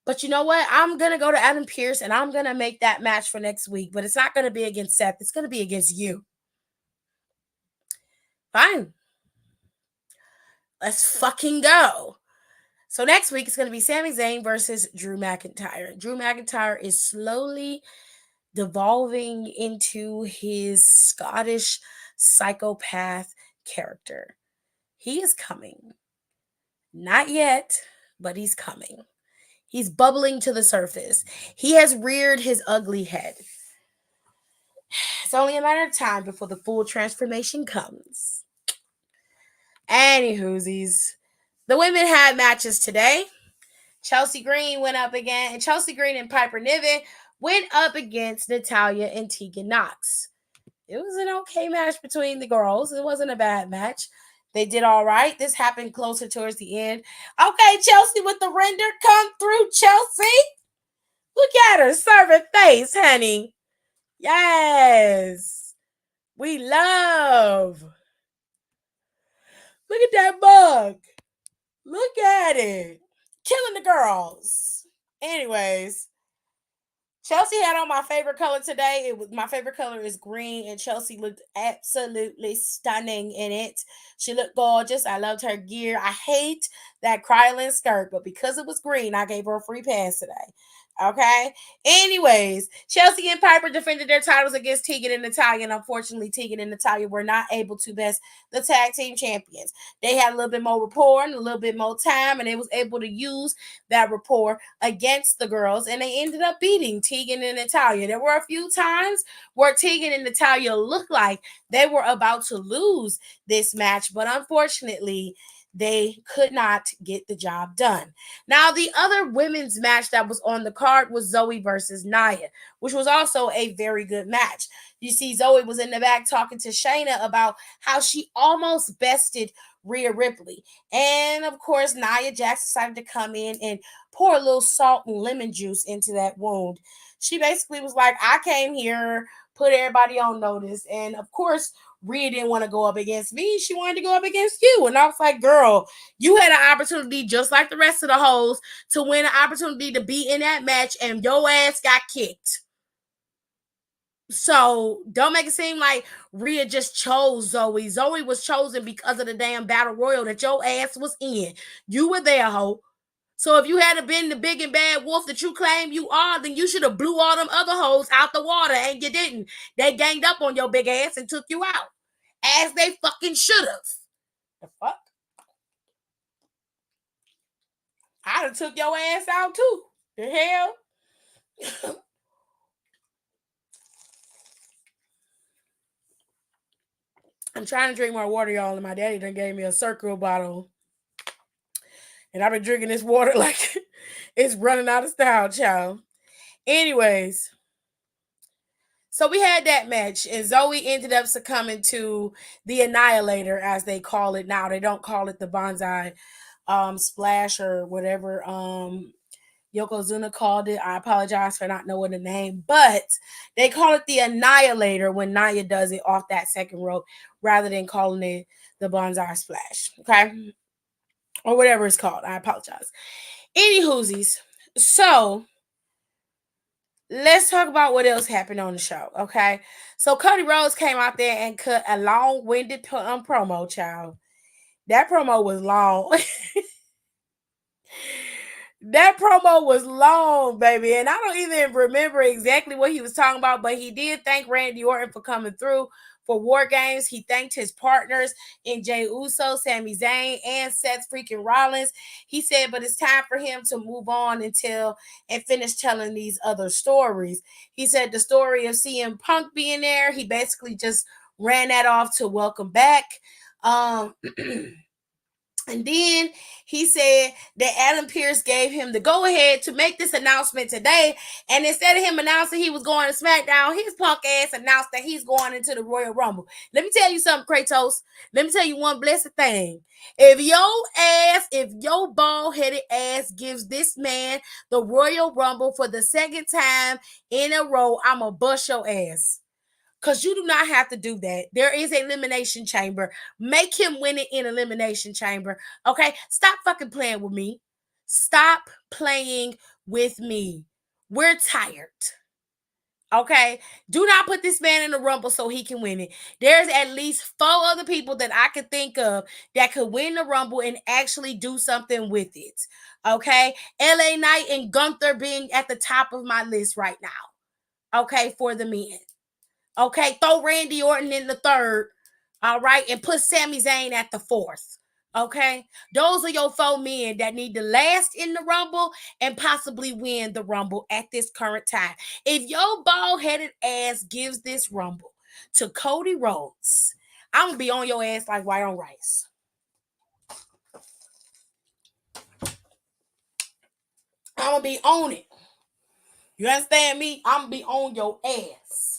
[SPEAKER 1] But you know what? I'm going to go to Adam Pearce and I'm going to make that match for next week. But it's not going to be against Seth. It's going to be against you. Fine. Let's fucking go. So next week, it's going to be Sami Zayn versus Drew McIntyre. Drew McIntyre is slowly devolving into his Scottish psychopath character. He is coming. Not yet, but he's coming. He's bubbling to the surface. He has reared his ugly head. It's only a matter of time before the full transformation comes. Anywhoosies. The women had matches today. Chelsea Green went up again, and Chelsea Green and Piper Niven went up against Natalya and Tegan Nox. It was an okay match between the girls. It wasn't a bad match. They did all right. This happened closer towards the end. Okay, Chelsea with the render. Come through, Chelsea. Look at her. Serving face, honey. Yes. We love. Look at that mug. Look at it. Killing the girls. Anyways, Chelsea had on my favorite color today. My favorite color is green, and Chelsea looked absolutely stunning in it. She looked gorgeous. I loved her gear. I hate that Krylin skirt, but because it was green, I gave her a free pass today. Okay. Anyways, Chelsea and Piper defended their titles against Tegan and Natalya, and unfortunately, Tegan and Natalya were not able to best the tag team champions. They had a little bit more rapport and a little bit more time, and they was able to use that rapport against the girls, and they ended up beating Tegan and Natalya. There were a few times where Tegan and Natalya looked like they were about to lose this match, but unfortunately, they could not get the job done. Now, the other women's match that was on the card was Zoe versus Nia, which was also a very good match. You see, Zoe was in the back talking to Shayna about how she almost bested Rhea Ripley. And of course, Nia Jax decided to come in and pour a little salt and lemon juice into that wound. She basically was like, I came here, put everybody on notice. And of course, Rhea didn't want to go up against me. She wanted to go up against you. And I was like, girl, you had an opportunity just like the rest of the hoes to win an opportunity to be in that match and your ass got kicked. So don't make it seem like Rhea just chose Zoe. Zoe was chosen because of the damn battle royal that your ass was in. You were there, ho. So if you had been the big and bad wolf that you claim you are, then you should have blew all them other hoes out the water, and you didn't. They ganged up on your big ass and took you out, as they fucking should have. The fuck? I'd have took your ass out too. The hell? I'm trying to drink more water, y'all, and my daddy done gave me a circle bottle. And I've been drinking this water like it's running out of style, child. Anyways, so we had that match, and Zoe ended up succumbing to the Annihilator, as they call it now. They don't call it the Bonsai Splash or whatever Yokozuna called it. I apologize for not knowing the name, but they call it the Annihilator when Nia does it off that second rope rather than calling it the Bonsai Splash. Okay? Or whatever it's called. I apologize. Any whoosies. So let's talk about what else happened on the show. Okay. So Cody Rhodes came out there and cut a long-winded promo, child. That promo was long. That promo was long, baby. And I don't even remember exactly what he was talking about, but he did thank Randy Orton for coming through for War Games. He thanked his partners in Jey Uso, Sami Zayn, and Seth freaking Rollins. He said, but it's time for him to move on and finish telling these other stories. He said the story of CM Punk being there, he basically just ran that off to welcome back. And then he said that Adam Pearce gave him the go-ahead to make this announcement today. And instead of him announcing he was going to SmackDown, his punk ass announced that he's going into the Royal Rumble. Let me tell you something, Kratos. Let me tell you one blessed thing. If your bald-headed ass gives this man the Royal Rumble for the second time in a row, I'm going to bust your ass. Because you do not have to do that. There is an elimination chamber. Make him win it in elimination chamber. Okay? Stop fucking playing with me. Stop playing with me. We're tired. Okay? Do not put this man in the Rumble so he can win it. There's at least 4 other people that I could think of that could win the Rumble and actually do something with it. Okay? LA Knight and Gunther being at the top of my list right now. Okay? For the men. Okay, throw Randy Orton in the 3rd, all right, and put Sami Zayn at the 4th, okay? Those are your 4 men that need to last in the Rumble and possibly win the Rumble at this current time. If your bald-headed ass gives this Rumble to Cody Rhodes, I'm going to be on your ass like white on rice. I'm going to be on it. You understand me? I'm going to be on your ass.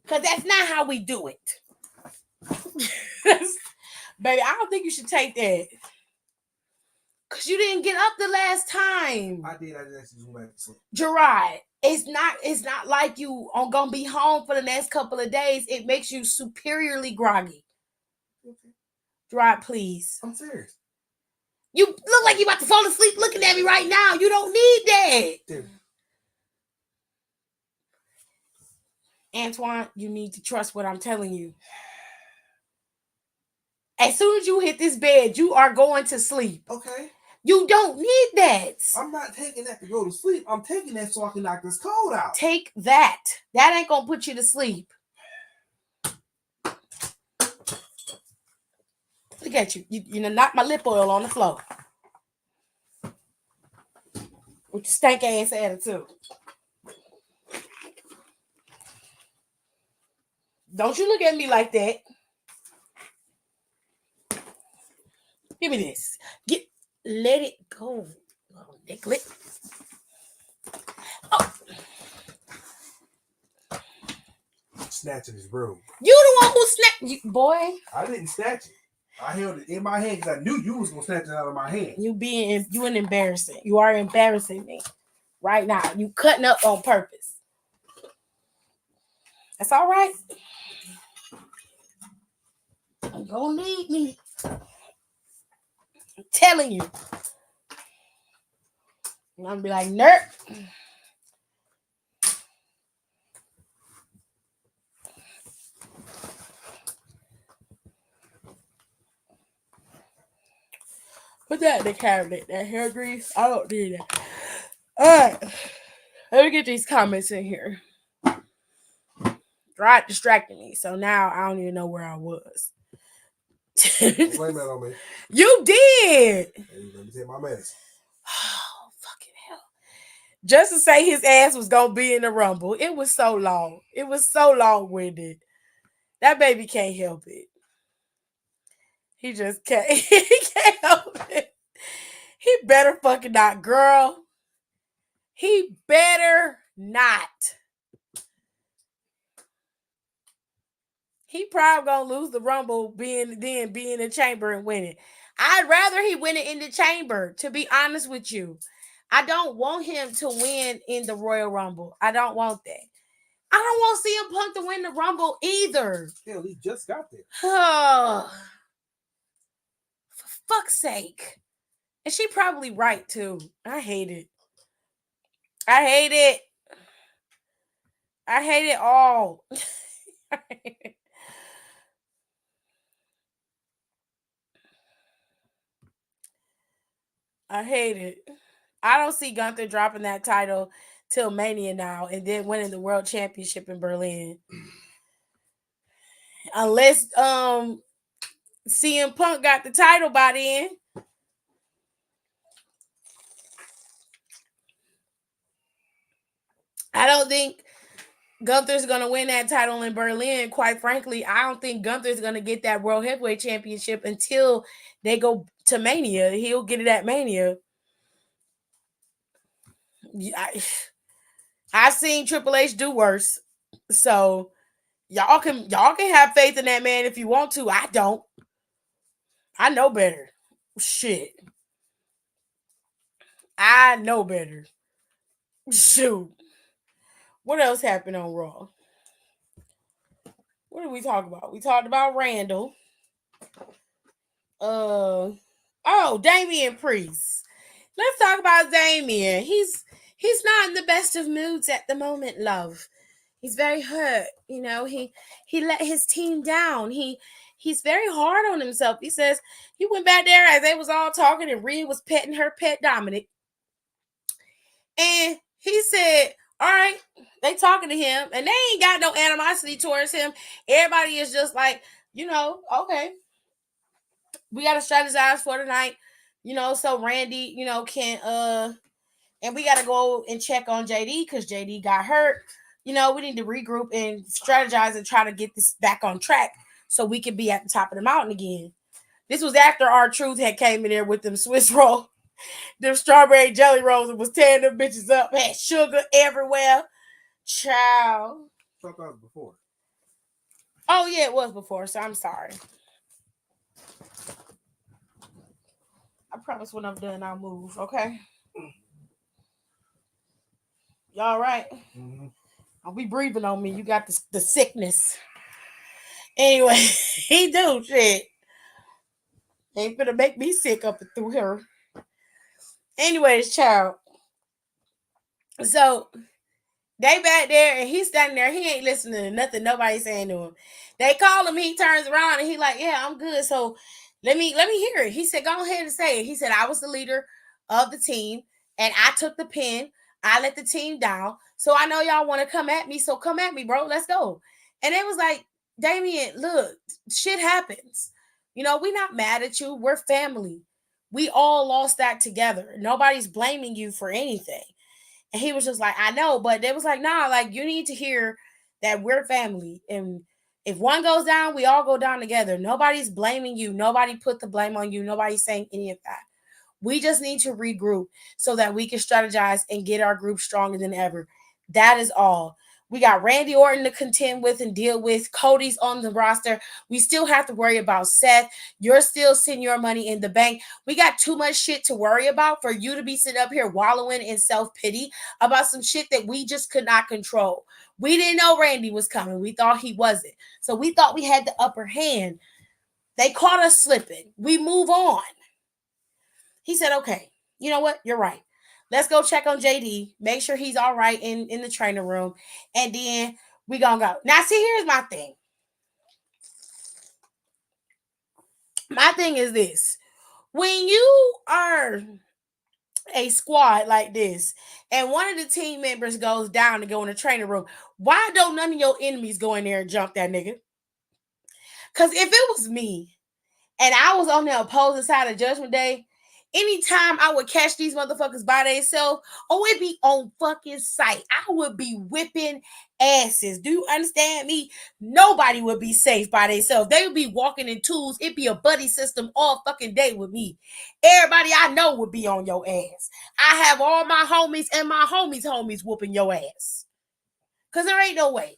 [SPEAKER 1] Because that's not how we do it. Baby, I don't think you should take that. Because you didn't get up the last time.
[SPEAKER 3] I did. I just actually went back to sleep.
[SPEAKER 1] Gerard, it's not like you are going to be home for the next couple of days. It makes you superiorly groggy. Okay. Gerard, please.
[SPEAKER 3] I'm serious.
[SPEAKER 1] You look like you about to fall asleep looking at me right now. You don't need that.
[SPEAKER 3] Dude.
[SPEAKER 1] Antoine, you need to trust what I'm telling you. As soon as you hit this bed, you are going to sleep.
[SPEAKER 3] Okay.
[SPEAKER 1] You don't need that.
[SPEAKER 3] I'm not taking that to go to sleep. I'm taking that so I can knock this cold out.
[SPEAKER 1] Take that. That ain't going to put you to sleep. Look at you. You knocked my lip oil on the floor. With your stank ass attitude. Don't you look at me like that. Give me this. Let it go. Oh, Nicklet. Oh.
[SPEAKER 3] Snatching his broom.
[SPEAKER 1] You the one who snatched you, boy.
[SPEAKER 3] I didn't snatch it. I held it in my hand because I knew you was gonna snatch it out of my hand.
[SPEAKER 1] You an embarrassing. You are embarrassing me right now. You cutting up on purpose. That's all right. You gonna need me. I'm telling you. I'm gonna be like, nerd. Put that in the cabinet. That hair grease. I don't need that. Alright. Let me get these comments in here. Right distracting me. So now I don't even know where I was.
[SPEAKER 3] Blame that on me.
[SPEAKER 1] You did.
[SPEAKER 3] Hey, let me take my medicine.
[SPEAKER 1] Oh, fucking hell. Just to say his ass was gonna be in the Rumble. It was so long. It was so long-winded. That baby can't help it. He just can't. He can't help it. He better fucking not, girl. He better not. He probably gonna lose the Rumble being in the chamber and winning. I'd rather he win it in the chamber, to be honest with you. I don't want him to win in the Royal Rumble. I don't want that. I don't want CM Punk to win the Rumble either.
[SPEAKER 3] Hell, he just got there.
[SPEAKER 1] Oh, for fuck's sake. And she probably right too. I hate it. I hate it. I hate it all. I hate it. I don't see Gunther dropping that title till Mania now and then winning the World Championship in Berlin. Unless CM Punk got the title by then. I don't think Gunther's going to win that title in Berlin. Quite frankly, I don't think Gunther's going to get that World Heavyweight Championship until they go to Mania. He'll get it at Mania. I've seen Triple H do worse. So y'all can have faith in that man if you want to. I don't. I know better. Shit. I know better. Shoot. What else happened on Raw? What did we talk about? We talked about Randall. Damian Priest. Let's talk about Damian. He's not in the best of moods at the moment, love. He's very hurt. You know, he let his team down. He's very hard on himself. He says he went back there as they was all talking and Rhea was petting her pet Dominic. And he said, all right, they talking to him and they ain't got no animosity towards him. Everybody is just like, you know, okay, we got to strategize for tonight, you know, so Randy, you know, can, and we got to go and check on JD because JD got hurt. You know, we need to regroup and strategize and try to get this back on track so we can be at the top of the mountain again. This was after R-Truth had came in there with them Swiss roll, them strawberry jelly rolls and was tearing them bitches up, had sugar everywhere. Child.
[SPEAKER 3] I thought that was before.
[SPEAKER 1] Oh, yeah, it was before, so I'm sorry. I promise when I'm done, I'll move, okay? Y'all right?
[SPEAKER 3] Mm-hmm.
[SPEAKER 1] I'll be breathing on me. You got the sickness. Anyway, he do shit. Ain't gonna make me sick up and through here. Anyways, child. So they back there and he's standing there. He ain't listening to nothing nobody's saying to him. They call him. He turns around and he like, yeah, I'm good. So let me hear it. He said, go ahead and say it. He said, I was the leader of the team and I took the pin. I let the team down. So I know y'all want to come at me. So come at me, bro. Let's go. And it was like, Damian, look, shit happens. You know, we're not mad at you. We're family. We all lost that together. Nobody's blaming you for anything. And he was just like, I know. But they was like, nah, like, you need to hear that we're family. And If one goes down, we all go down together. Nobody's blaming you. Nobody put the blame on you. Nobody's saying any of that. We just need to regroup so that we can strategize and get our group stronger than ever. That is all. We got Randy Orton to contend with and deal with. Cody's on the roster. We still have to worry about Seth. You're still sending your money in the bank. We got too much shit to worry about for you to be sitting up here wallowing in self-pity about some shit that we just could not control. We didn't know Randy was coming. We thought he wasn't. So we thought we had the upper hand. They caught us slipping. We move on. He said, okay, you know what? You're right. Let's go check on JD, make sure he's all right in the training room, and then we gonna go. Now, see, here's my thing. My thing is this. When you are a squad like this, and one of the team members goes down to go in the training room, why don't none of your enemies go in there and jump that nigga? Because if it was me, and I was on the opposing side of Judgment Day, anytime I would catch these motherfuckers by themselves, oh, it be on fucking sight. I would be whipping asses. Do you understand me? Nobody would be safe by themselves. They would be walking in twos. It'd be a buddy system all fucking day with me. Everybody I know would be on your ass. I have all my homies and my homies whooping your ass. Because there ain't no way.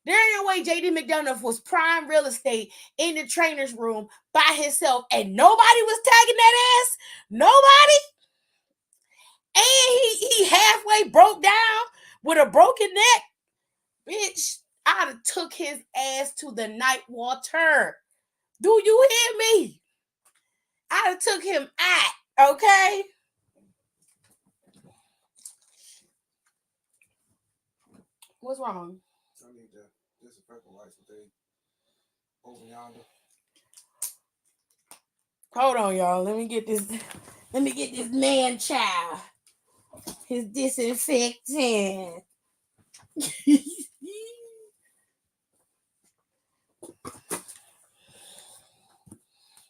[SPEAKER 1] There ain't no way JD McDonough was prime real estate in the trainer's room by himself and nobody was tagging that ass. Nobody. And he halfway broke down with a broken neck. Bitch, I'd have took his ass to the night water. Do you hear me? I'd have took him out, okay? What's wrong?
[SPEAKER 3] I need to disinfect the lights with they over yonder.
[SPEAKER 1] Hold on, y'all. Let me get this man child. His disinfectant.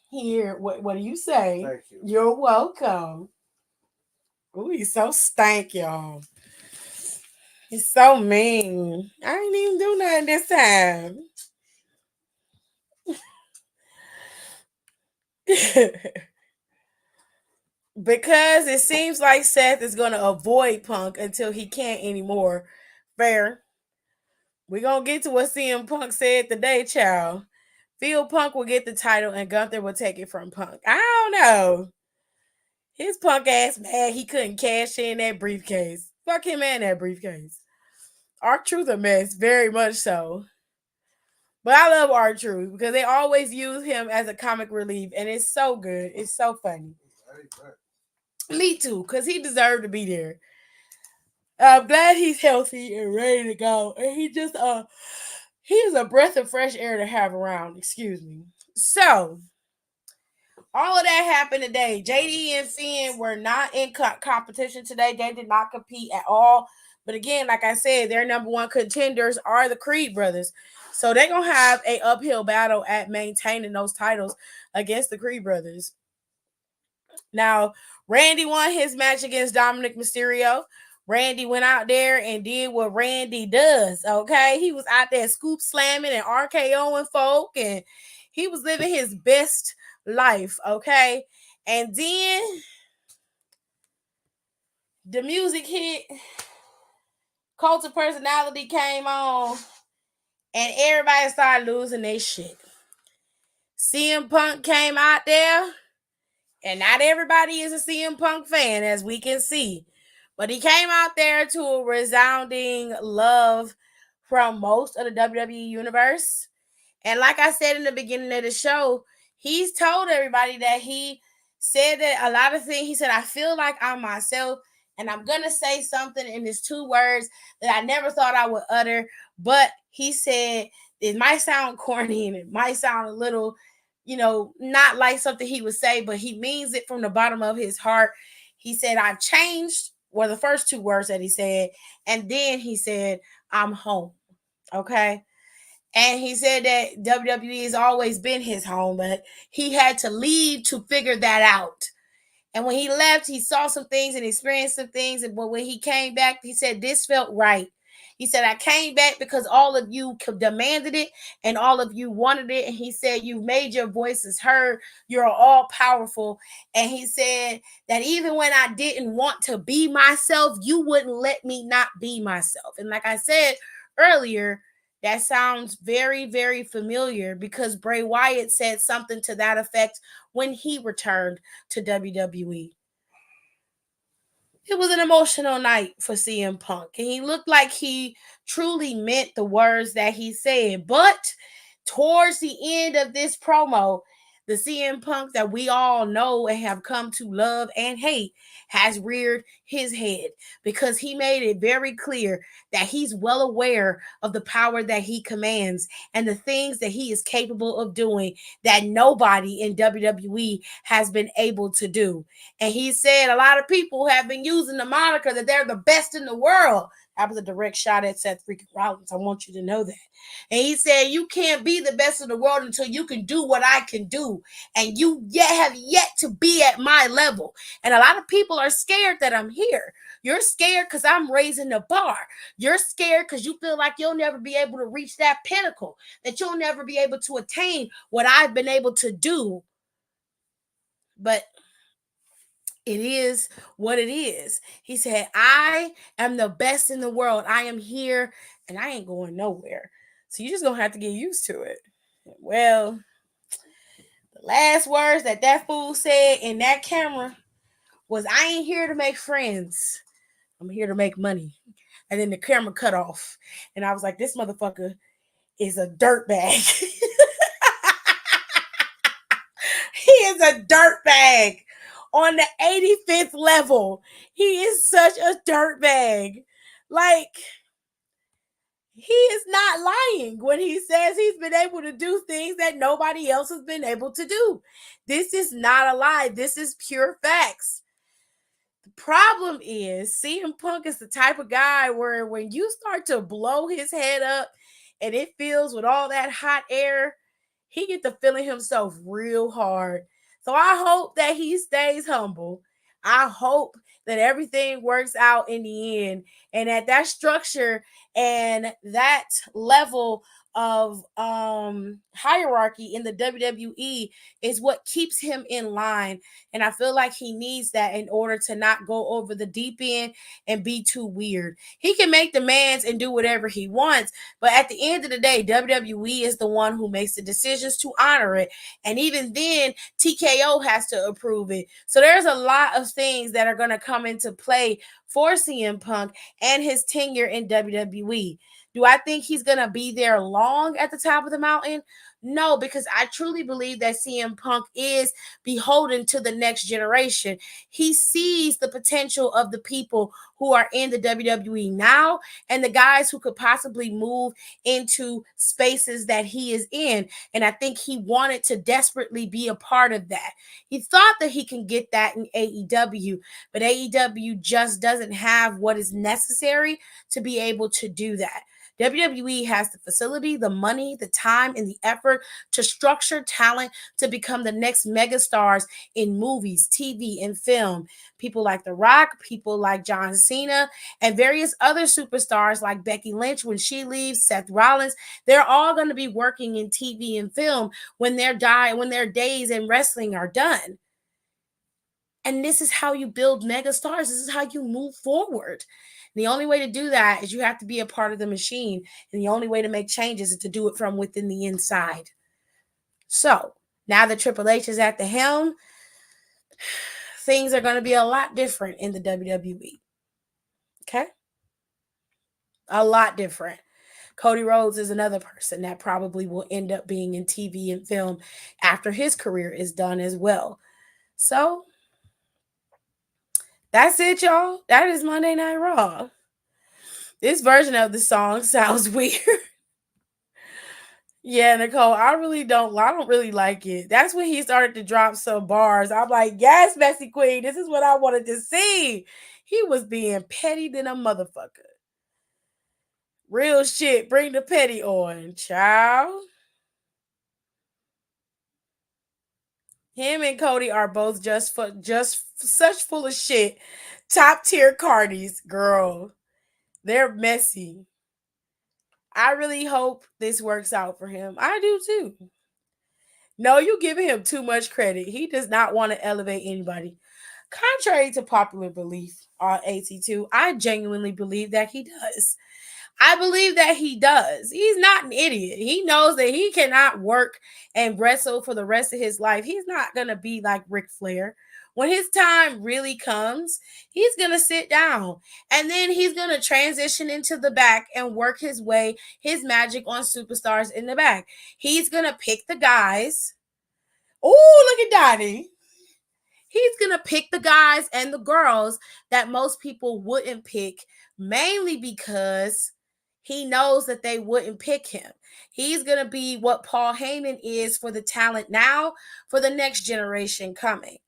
[SPEAKER 1] Here, what do you say?
[SPEAKER 3] Thank you.
[SPEAKER 1] You're welcome. Ooh, he's so stank, y'all. He's so mean. I ain't even do nothing this time. Because it seems like Seth is going to avoid Punk until he can't anymore. Fair. We're going to get to what CM Punk said today, child. Feel Punk will get the title and Gunther will take it from Punk. I don't know. His punk ass mad he couldn't cash in that briefcase. Fuck him and that briefcase. R-Truth a mess, very much so. But I love R-Truth because they always use him as a comic relief, and it's so good. It's so funny. Me too, because he deserved to be there. I'm glad he's healthy and ready to go. And he just he's a breath of fresh air to have around. Excuse me. So all of that happened today. JD and Finn were not in competition today. They did not compete at all. But again, like I said, their number one contenders are the Creed brothers. So they're going to have an uphill battle at maintaining those titles against the Creed brothers. Now, Randy won his match against Dominic Mysterio. Randy went out there and did what Randy does, okay? He was out there scoop slamming and RKOing folk, and he was living his best life, okay? And then the music hit, Cult of Personality came on, and everybody started losing their shit. CM Punk came out there, and not everybody is a CM Punk fan, as we can see. But he came out there to a resounding love from most of the WWE universe. And like I said in the beginning of the show, he's told everybody that he said that a lot of things. He said, I feel like I'm myself, and I'm going to say something in these 2 words that I never thought I would utter. But he said, it might sound corny and it might sound a little, not like something he would say, but he means it from the bottom of his heart. He said, I've changed, were the first 2 words that he said. And then he said, I'm home. Okay. And he said that WWE has always been his home, but he had to leave to figure that out. And when he left, he saw some things and experienced some things. But when he came back, he said, this felt right. He said, I came back because all of you demanded it and all of you wanted it. And he said, you've made your voices heard. You're all powerful. And he said that even when I didn't want to be myself, you wouldn't let me not be myself. And like I said earlier, that sounds very, very familiar because Bray Wyatt said something to that effect when he returned to WWE. It was an emotional night for CM Punk, and he looked like he truly meant the words that he said. But towards the end of this promo, the CM Punk that we all know and have come to love and hate has reared his head because he made it very clear that he's well aware of the power that he commands and the things that he is capable of doing that nobody in WWE has been able to do. And he said a lot of people have been using the moniker that they're the best in the world. That was a direct shot at Seth freaking Rollins. I want you to know that. And he said, you can't be the best in the world until you can do what I can do. And you have yet to be at my level. And a lot of people are scared that I'm here. You're scared because I'm raising the bar. You're scared because you feel like you'll never be able to reach that pinnacle, that you'll never be able to attain what I've been able to do. But it is what it is. He said, I am the best in the world. I am here and I ain't going nowhere. So you just gonna have to get used to it. Well, the last words that fool said in that camera was, I ain't here to make friends. I'm here to make money. And then the camera cut off. And I was like, this motherfucker is a dirtbag. He is a dirtbag. On the 85th level, he is such a dirtbag. Like, he is not lying when he says he's been able to do things that nobody else has been able to do. This is not a lie. This is pure facts. The problem is CM Punk is the type of guy where when you start to blow his head up and it fills with all that hot air, he get to feeling himself real hard. So I hope that he stays humble. I hope that everything works out in the end and that structure and that level of hierarchy in the WWE is what keeps him in line. And I feel like he needs that in order to not go over the deep end and be too weird. He can make demands and do whatever he wants, but at the end of the day, WWE is the one who makes the decisions to honor it. And even then, TKO has to approve it. So there's a lot of things that are going to come into play for CM Punk and his tenure in WWE. Do I think he's going to be there long at the top of the mountain? No, because I truly believe that CM Punk is beholden to the next generation. He sees the potential of the people who are in the WWE now and the guys who could possibly move into spaces that he is in. And I think he wanted to desperately be a part of that. He thought that he can get that in AEW, but AEW just doesn't have what is necessary to be able to do that. WWE has the facility, the money, the time, and the effort to structure talent to become the next megastars in movies, TV, and film. People like The Rock, people like John Cena, and various other superstars like Becky Lynch when she leaves, Seth Rollins, they're all going to be working in TV and film when their days in wrestling are done. And this is how you build megastars. This is how you move forward. The only way to do that is you have to be a part of the machine. And the only way to make changes is to do it from within the inside. So now that Triple H is at the helm, things are going to be a lot different in the WWE. Okay? A lot different. Cody Rhodes is another person that probably will end up being in TV and film after his career is done as well. So that's it, y'all. That is Monday Night Raw. This version of the song sounds weird. Yeah, Nicole, I don't really like it. That's when he started to drop some bars. I'm like, yes, Messy Queen, this is what I wanted to see. He was being petty than a motherfucker. Real shit, bring the petty on, child. Him and Cody are both just such full of shit. Top tier Cardis, girl. They're messy. I really hope this works out for him. I do too. No, you giving him too much credit. He does not want to elevate anybody. Contrary to popular belief on AT2, I genuinely believe that he does. I believe that he does. He's not an idiot. He knows that he cannot work and wrestle for the rest of his life. He's not going to be like Ric Flair. When his time really comes, he's going to sit down and then he's going to transition into the back and work his way, his magic on superstars in the back. He's going to pick the guys. Oh, look at Donnie. He's going to pick the guys and the girls that most people wouldn't pick, mainly because he knows that they wouldn't pick him. He's going to be what Paul Heyman is for the talent now, for the next generation coming.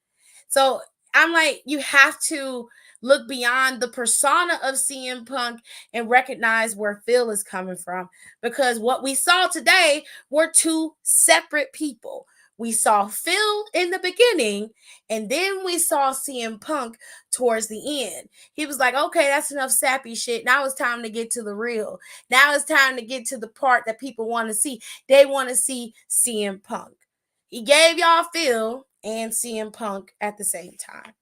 [SPEAKER 1] So I'm like, you have to look beyond the persona of CM Punk and recognize where Phil is coming from. Because what we saw today were two separate people. We saw Phil in the beginning, and then we saw CM Punk towards the end. He was like, okay, that's enough sappy shit. Now it's time to get to the real. Now it's time to get to the part that people want to see. They want to see CM Punk. He gave y'all Phil and CM Punk at the same time.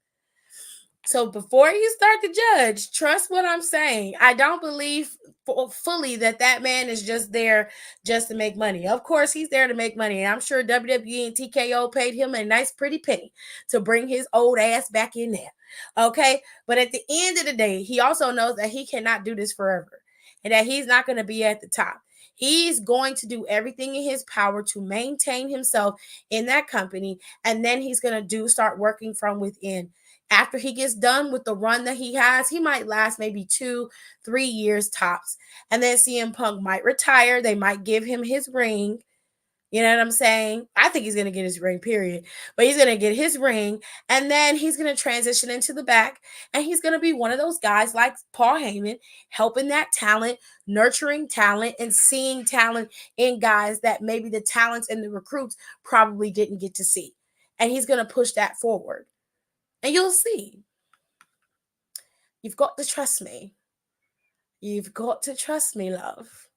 [SPEAKER 1] So before you start to judge, trust what I'm saying. I don't believe fully that man is just there just to make money. Of course, he's there to make money. And I'm sure WWE and TKO paid him a nice pretty penny to bring his old ass back in there. Okay? But at the end of the day, he also knows that he cannot do this forever and that he's not going to be at the top. He's going to do everything in his power to maintain himself in that company, and then he's going to start working from within. After he gets done with the run that he has, he might last maybe 2-3 years tops. And then CM Punk might retire. They might give him his ring. You know what I'm saying? I think he's going to get his ring, period. But he's going to get his ring, and then he's going to transition into the back, and he's going to be one of those guys like Paul Heyman, helping that talent, nurturing talent, and seeing talent in guys that maybe the talents and the recruits probably didn't get to see. And he's going to push that forward. And you'll see. You've got to trust me. You've got to trust me, love.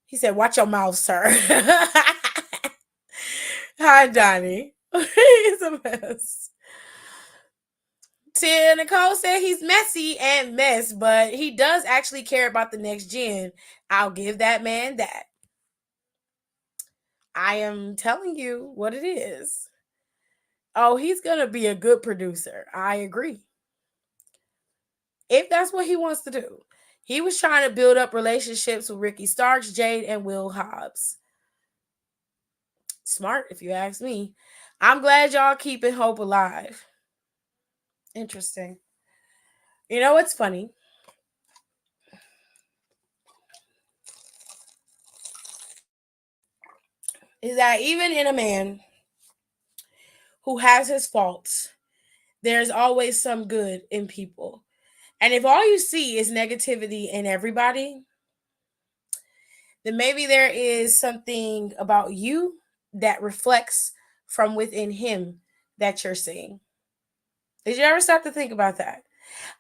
[SPEAKER 1] He said, watch your mouth, sir. Hi, Donnie. He's a mess. Tia Nicole said he's messy and mess, but he does actually care about the next gen. I'll give that man that. I am telling you what it is. Oh, he's going to be a good producer. I agree. If that's what he wants to do. He was trying to build up relationships with Ricky Starks, Jade, and Will Hobbs. Smart, if you ask me. I'm glad y'all keeping hope alive. Interesting. You know what's funny? Is that even in a man who has his faults, there's always some good in people. And if all you see is negativity in everybody, then maybe there is something about you that reflects from within him that you're seeing. Did you ever stop to think about that?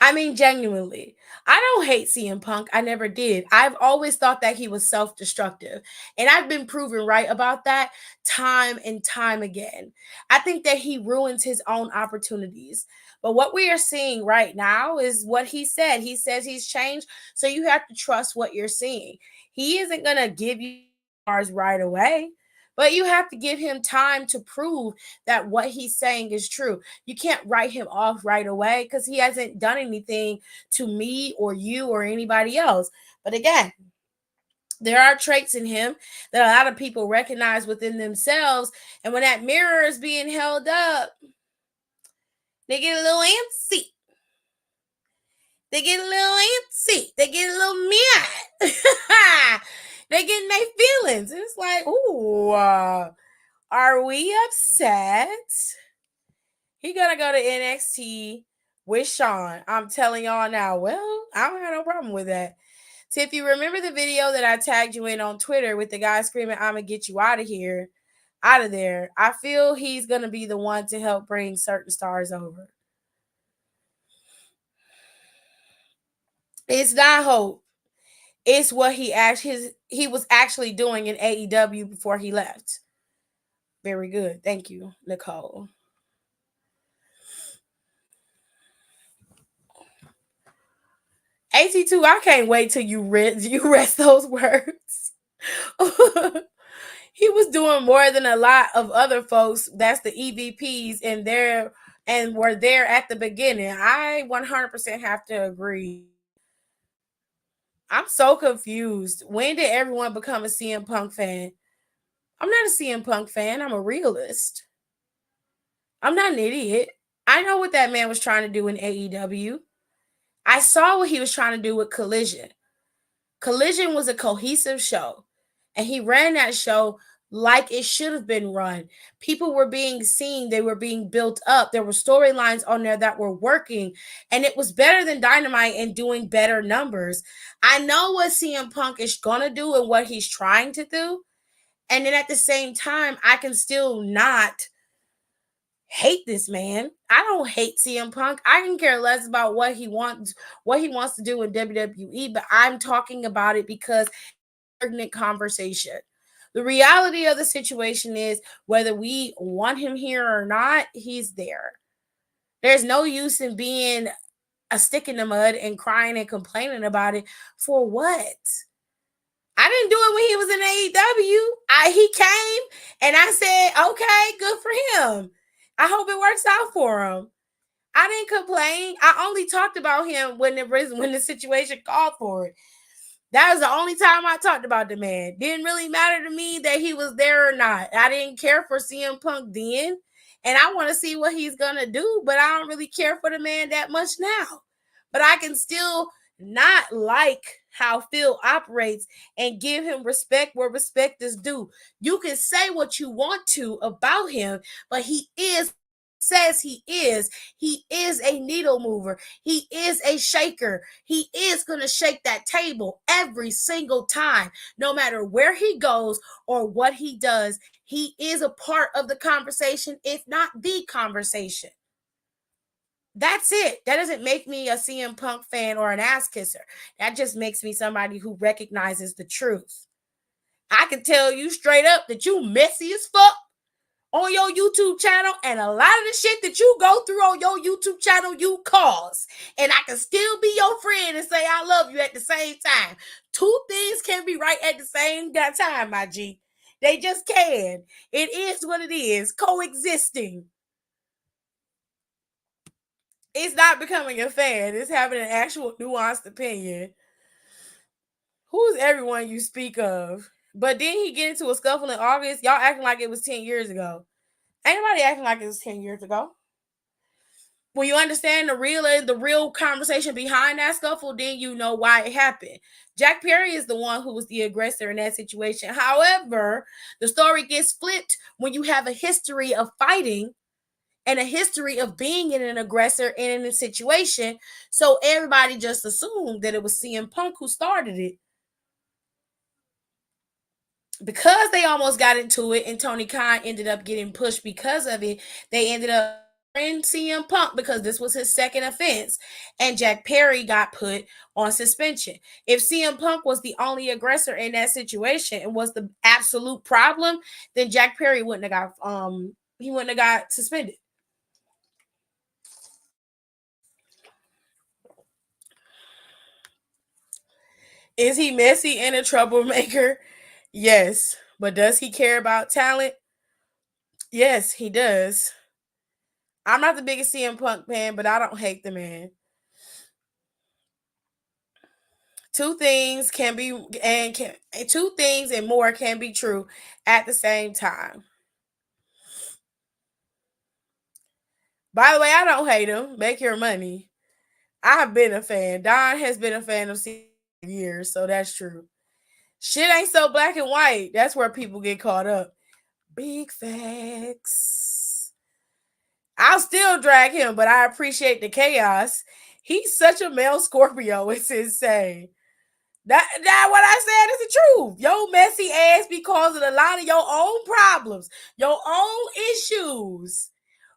[SPEAKER 1] I mean, genuinely, I don't hate CM Punk. I never did. I've always thought that he was self-destructive. And I've been proven right about that time and time again. I think that he ruins his own opportunities. But what we are seeing right now is what he said. He says he's changed. So you have to trust what you're seeing. He isn't going to give you stars right away. But you have to give him time to prove that what he's saying is true. You can't write him off right away because he hasn't done anything to me or you or anybody else. But again, there are traits in him that a lot of people recognize within themselves. And when that mirror is being held up, they get a little antsy. They get a little antsy. They get a little mad. They get in their feelings. And it's like, ooh, are we upset? He gonna go to NXT with Sean. I'm telling y'all now. Well, I don't have no problem with that. So if you remember the video that I tagged you in on Twitter with the guy screaming, "I'm gonna get you out of here, out of there," I feel he's gonna be the one to help bring certain stars over. It's not hope. It's what he was actually doing in AEW before he left. Very good. Thank you, Nicole. AT2, I can't wait till you rest those words. He was doing more than a lot of other folks. That's the EVPs and were there at the beginning. I 100% have to agree. I'm so confused. When did everyone become a CM Punk fan? I'm not a CM Punk fan. I'm a realist. I'm not an idiot. I know what that man was trying to do in AEW. I saw what he was trying to do with Collision. Collision was a cohesive show, and he ran that show like it should have been run. People were being seen, they were being built up. There were storylines on there that were working, and it was better than Dynamite and doing better numbers. I know what CM Punk is going to do and what he's trying to do. And then at the same time, I can still not hate this man. I don't hate CM Punk. I can care less about what he wants to do in WWE, but I'm talking about it because pertinent conversation. The reality of the situation is whether we want him here or not, he's there. There's no use in being a stick in the mud and crying and complaining about it. For what? I didn't do it when he was in AEW. He came and I said, okay, good for him. I hope it works out for him. I didn't complain. I only talked about him when the situation called for it. That was the only time I talked about the man. Didn't really matter to me that he was there or not. I didn't care for CM Punk then. And I want to see what he's going to do, but I don't really care for the man that much now. But I can still not like how Phil operates and give him respect where respect is due. You can say what you want to about him, but he says he is a needle mover. He is a shaker. He is going to shake that table every single time, no matter where he goes or what he does. He is a part of the conversation, if not the conversation. That's it. That doesn't make me a CM Punk fan or an ass kisser. That just makes me somebody who recognizes the truth. I can tell you straight up that you messy as fuck on your YouTube channel, and a lot of the shit that you go through on your YouTube channel, you cause. And I can still be your friend and say I love you at the same time. Two things can be right at the same time, my G. They just can. It is what it is, coexisting. It's not becoming a fan. It's having an actual nuanced opinion. Who's everyone you speak of? But didn't he get into a scuffle in August? Y'all acting like it was 10 years ago. Ain't nobody acting like it was 10 years ago. When you understand the real conversation behind that scuffle, then you know why it happened. Jack Perry is the one who was the aggressor in that situation. However, the story gets flipped when you have a history of fighting and a history of being an aggressor in a situation. So everybody just assumed that it was CM Punk who started it. Because they almost got into it and Tony Khan ended up getting pushed because of it, they ended up in CM Punk because this was his second offense, and Jack Perry got put on suspension. If CM Punk was the only aggressor in that situation and was the absolute problem, then Jack Perry wouldn't have got suspended. Is he messy and a troublemaker? Yes. But does he care about talent? Yes, he does. I'm not the biggest CM Punk fan, but I don't hate the man. Two things and more can be true at the same time. By the way, I don't hate him. Make your money. I've been a fan. Don has been a fan of CM years, so that's true. Shit ain't so black and white. That's where people get caught up. Big facts. I'll still drag him, but I appreciate the chaos. He's such a male Scorpio. It's insane. That what I said is the truth. Your messy ass be causing a lot of your own problems, your own issues.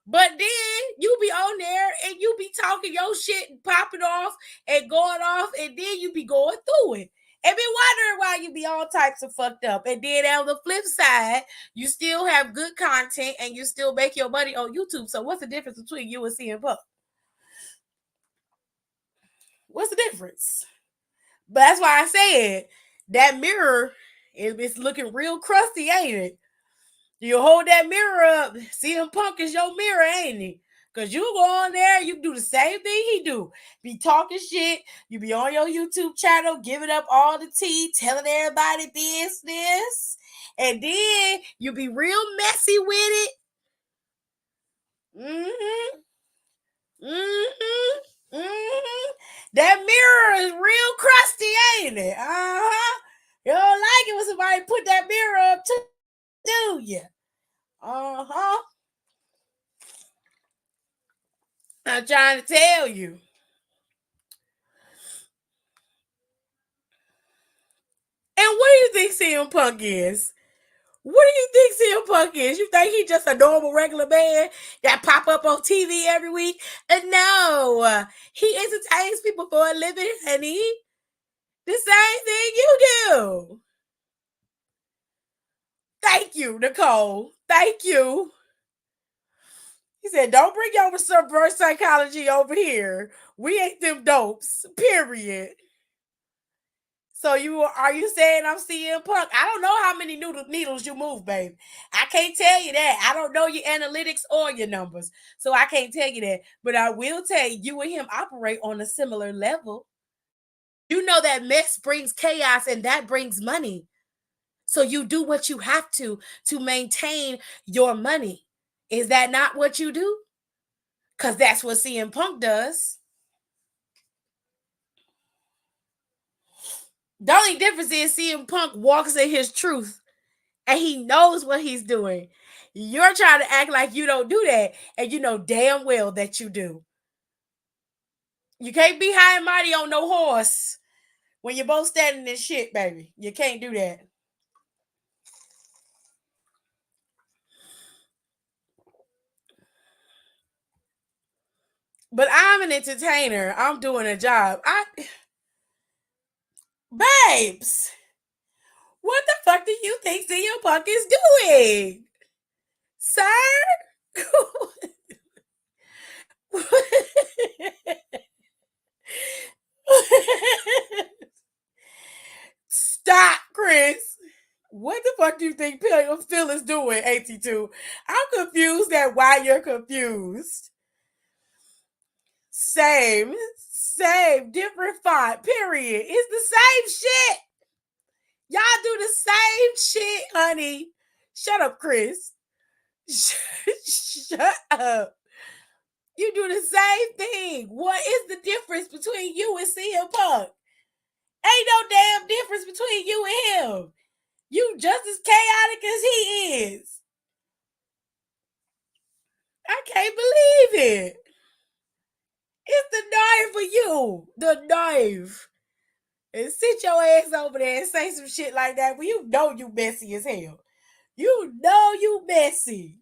[SPEAKER 1] But then you be on there and you be talking your shit and popping off and going off, and then you be going through it. And be wondering why you be all types of fucked up. And then on the flip side, you still have good content and you still make your money on YouTube. So what's the difference between you and CM Punk? What's the difference? But that's why I said that mirror is looking real crusty, ain't it? You hold that mirror up, CM Punk is your mirror, ain't he? Because you go on there, you do the same thing he do. Be talking shit. You be on your YouTube channel, giving up all the tea, telling everybody business. And then you be real messy with it. Mm-hmm. Mm-hmm. Mm-hmm. That mirror is real crusty, ain't it? Uh-huh. You don't like it when somebody put that mirror up to, do you? Uh-huh. I'm trying to tell you. And what do you think CM Punk is? What do you think CM Punk is? You think he's just a normal, regular man that pop up on TV every week? And no, he entertains people for a living, honey. The same thing you do. Thank you, Nicole. Thank you. He said, don't bring your reverse psychology over here. We ain't them dopes, period. So are you saying I'm CM Punk? I don't know how many needles you move, babe. I can't tell you that. I don't know your analytics or your numbers. So I can't tell you that. But I will tell you and him operate on a similar level. You know that mess brings chaos and that brings money. So you do what you have to maintain your money. Is that not what you do? Because that's what CM Punk does. The only difference is CM Punk walks in his truth and he knows what he's doing. You're trying to act like you don't do that, and you know damn well that you do. You can't be high and mighty on no horse when you're both standing in shit, baby. You can't do that. But I'm an entertainer. I'm doing a job. Babes, what the fuck do you think CM Punk is doing? Sir? Stop, Chris. What the fuck do you think Phil is doing, 82? I'm confused at why you're confused. Same, different font, period. It's the same shit. Y'all do the same shit, honey. Shut up, Chris. Shut up. You do the same thing. What is the difference between you and CM Punk? Ain't no damn difference between you and him. You just as chaotic as he is. I can't believe it. It's the nerve for you. The nerve. And sit your ass over there and say some shit like that when you know you messy as hell. You know you messy.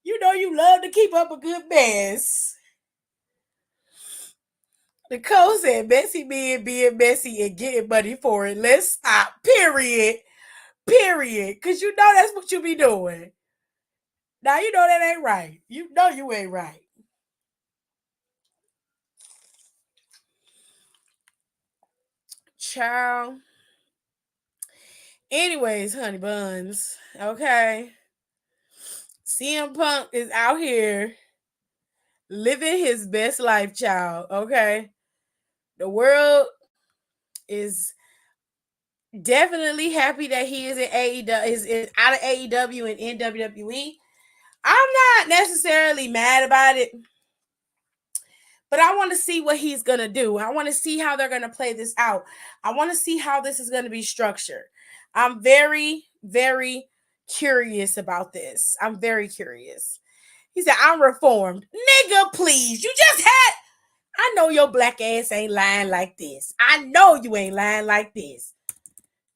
[SPEAKER 1] You know you love to keep up a good mess. Nicole said messy being messy and getting money for it. Let's stop. Period. Period. Because you know that's what you be doing. Now you know that ain't right. You know you ain't right. Child. Anyways, honey buns. Okay. CM Punk is out here living his best life, child. Okay. The world is definitely happy that he is in AEW, is out of AEW and in WWE. I'm not necessarily mad about it, but I want to see what he's going to do. I want to see how they're going to play this out. I want to see how this is going to be structured. I'm very, very curious about this. I'm very curious. He said, I'm reformed. Nigga, please. You just had... I know your black ass ain't lying like this. I know you ain't lying like this.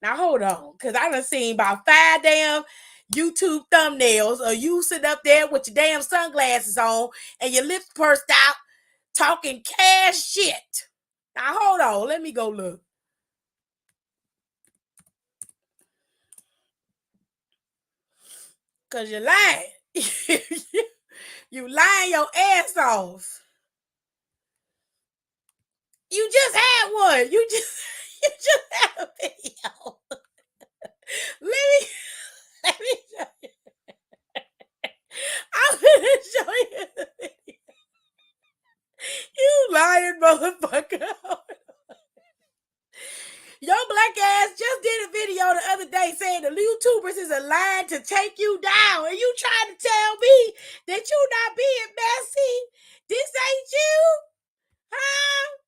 [SPEAKER 1] Now, hold on. Because I done seen about 5 damn YouTube thumbnails of you sitting up there with your damn sunglasses on and your lips pursed out talking cash shit. Now, hold on. Let me go look. Cause you're lying. You lying your ass off. You just had one. You just had a video. Let me show you. I'm gonna show you the video. You lying motherfucker. Your black ass just did a video the other day saying the YouTubers is a line to take you down. And you trying to tell me that you not being messy? This ain't you? Huh?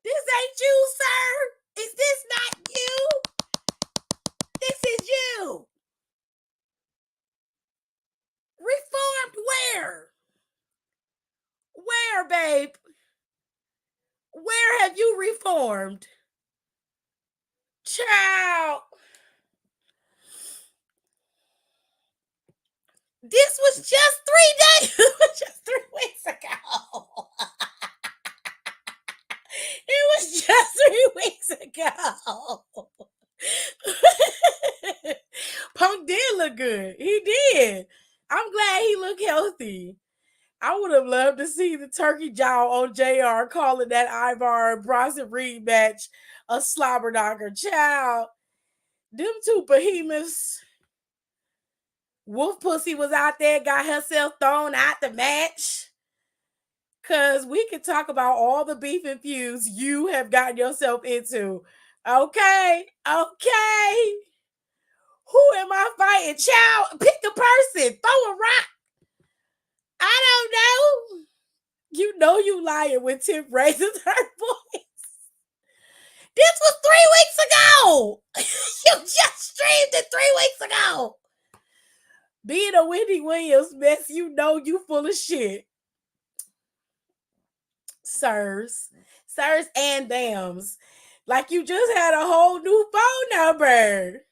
[SPEAKER 1] This ain't you, sir? Is this not you? This is you. Reformed where? Where, babe? Where have you reformed? Child. This was just 3 days. Just 3 weeks ago. It was just 3 weeks ago. Punk did look good. He did. I'm glad he looked healthy. I would have loved to see the turkey jaw on JR calling that Ivar Bronson Reed match a slobber knocker. Child, them two behemoths. Wolf Pussy was out there, got herself thrown out the match. Because we can talk about all the beef and feuds you have gotten yourself into. Okay. Who am I fighting? Child, pick a person. Throw a rock. I don't know. You know you lying when Tim raises her voice. This was 3 weeks ago. You just streamed it 3 weeks ago. Being a Wendy Williams mess, you know you full of shit. Sirs and dams. Like you just had a whole new phone number.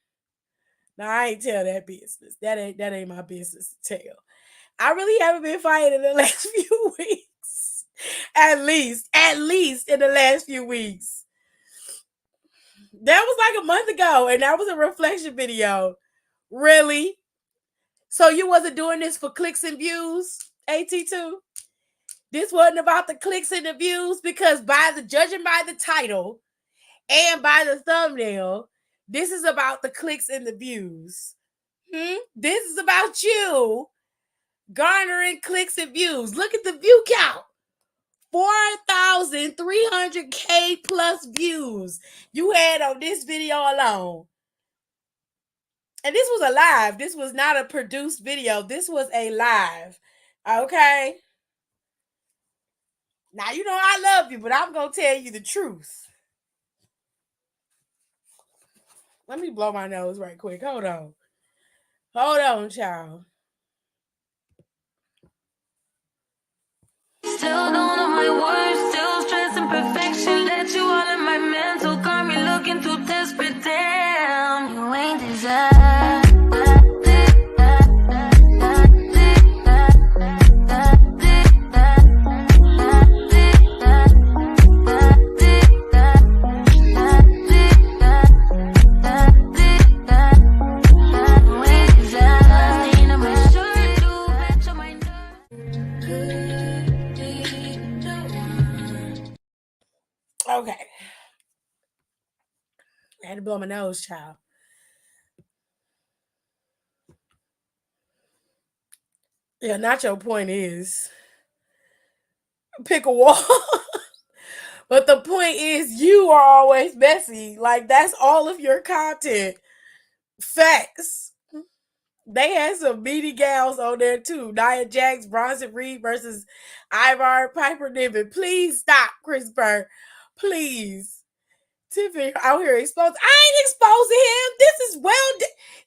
[SPEAKER 1] Now I ain't tell that business. That ain't my business to tell. I really haven't been fighting in the last few weeks. At least in the last few weeks. That was like a month ago, and that was a reflection video. Really? So you wasn't doing this for clicks and views, AT2? This wasn't about the clicks and the views, because judging by the title and by the thumbnail, this is about the clicks and the views. This is about you garnering clicks and views. Look at the view count. 4,300K plus views you had on this video alone. And this was a live. This was not a produced video. This was a live. Okay? Now, you know I love you, but I'm going to tell you the truth. Let me blow my nose right quick. Hold on, child.
[SPEAKER 4] Still don't know my words, still stressing perfection. Let you all in my mental, got me looking too desperate. Damn, you ain't deserve.
[SPEAKER 1] Okay. I had to blow my nose, child. Yeah, not your point is pick a wall. But the point is you are always messy. Like, that's all of your content. Facts. They had some meaty gals on there too. Nia Jax, Bronson Reed versus Ivar Piper Niven. Please stop, Chris Burr. Please. Tiffany out here exposed. I ain't exposing him.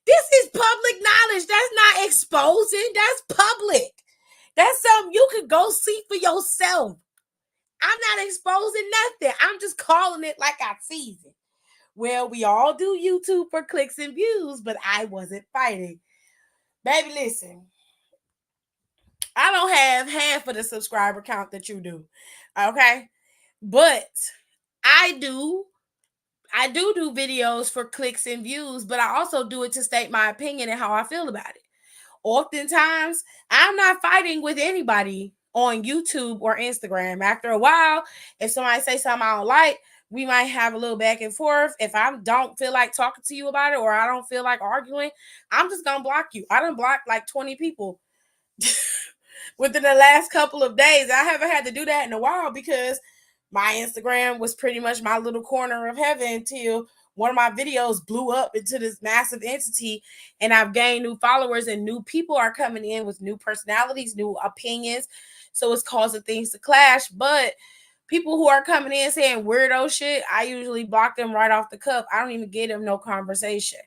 [SPEAKER 1] This is public knowledge. That's not exposing. That's public. That's something you could go see for yourself. I'm not exposing nothing. I'm just calling it like I see it. Well, we all do YouTube for clicks and views, but I wasn't fighting. Baby, listen. I don't have half of the subscriber count that you do. Okay? But I do I do videos for clicks and views, but I also do it to state my opinion and how I feel about it. Oftentimes, I'm not fighting with anybody on YouTube or Instagram. After a while, if somebody say something I don't like, we might have a little back and forth. If I don't feel like talking to you about it or I don't feel like arguing, I'm just gonna block you. I done blocked like 20 people within the last couple of days. I haven't had to do that in a while because my Instagram was pretty much my little corner of heaven until one of my videos blew up into this massive entity, and I've gained new followers and new people are coming in with new personalities, new opinions. So it's causing things to clash. But people who are coming in saying weirdo shit, I usually block them right off the cuff. I don't even give them no conversation.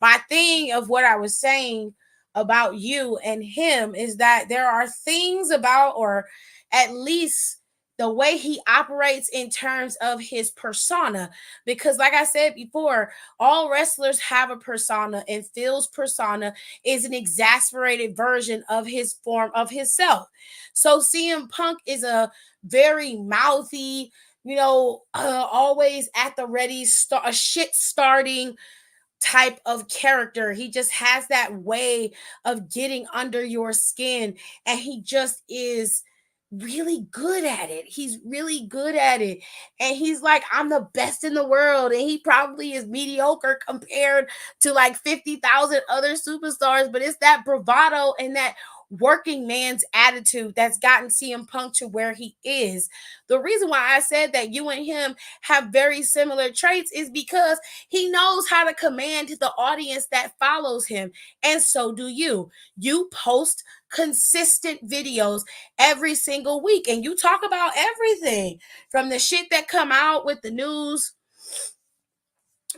[SPEAKER 1] My thing of what I was saying about you and him is that there are things about, or at least the way he operates in terms of his persona. Because, like I said before, all wrestlers have a persona, and Phil's persona is an exasperated version of his form of himself. So, CM Punk is a very mouthy, always at the ready, a shit starting type of character. He just has that way of getting under your skin, and he just is really good at it. He's really good at it. And he's like, I'm the best in the world. And he probably is mediocre compared to like 50,000 other superstars, but it's that bravado and that working man's attitude that's gotten CM Punk to where he is. The reason why I said that you and him have very similar traits is because he knows how to command the audience that follows him, and so do you. You post consistent videos every single week, and you talk about everything from the shit that come out with the news.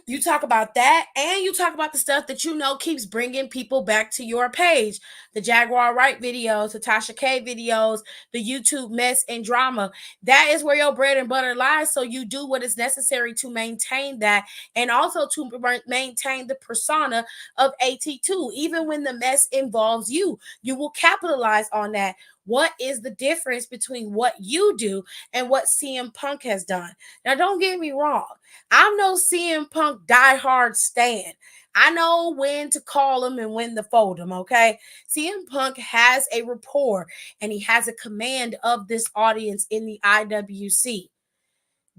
[SPEAKER 1] You talk about that, and you talk about the stuff that you know keeps bringing people back to your page. The Jaguar Wright videos, the Tasha K videos, the YouTube mess and drama. That is where your bread and butter lies, so you do what is necessary to maintain that, and also to maintain the persona of AT2. Even when the mess involves you, you will capitalize on that. What is the difference between what you do and what CM Punk has done? Now, don't get me wrong. I'm no CM Punk diehard stan. I know when to call him and when to fold him, okay? CM Punk has a rapport and he has a command of this audience in the IWC.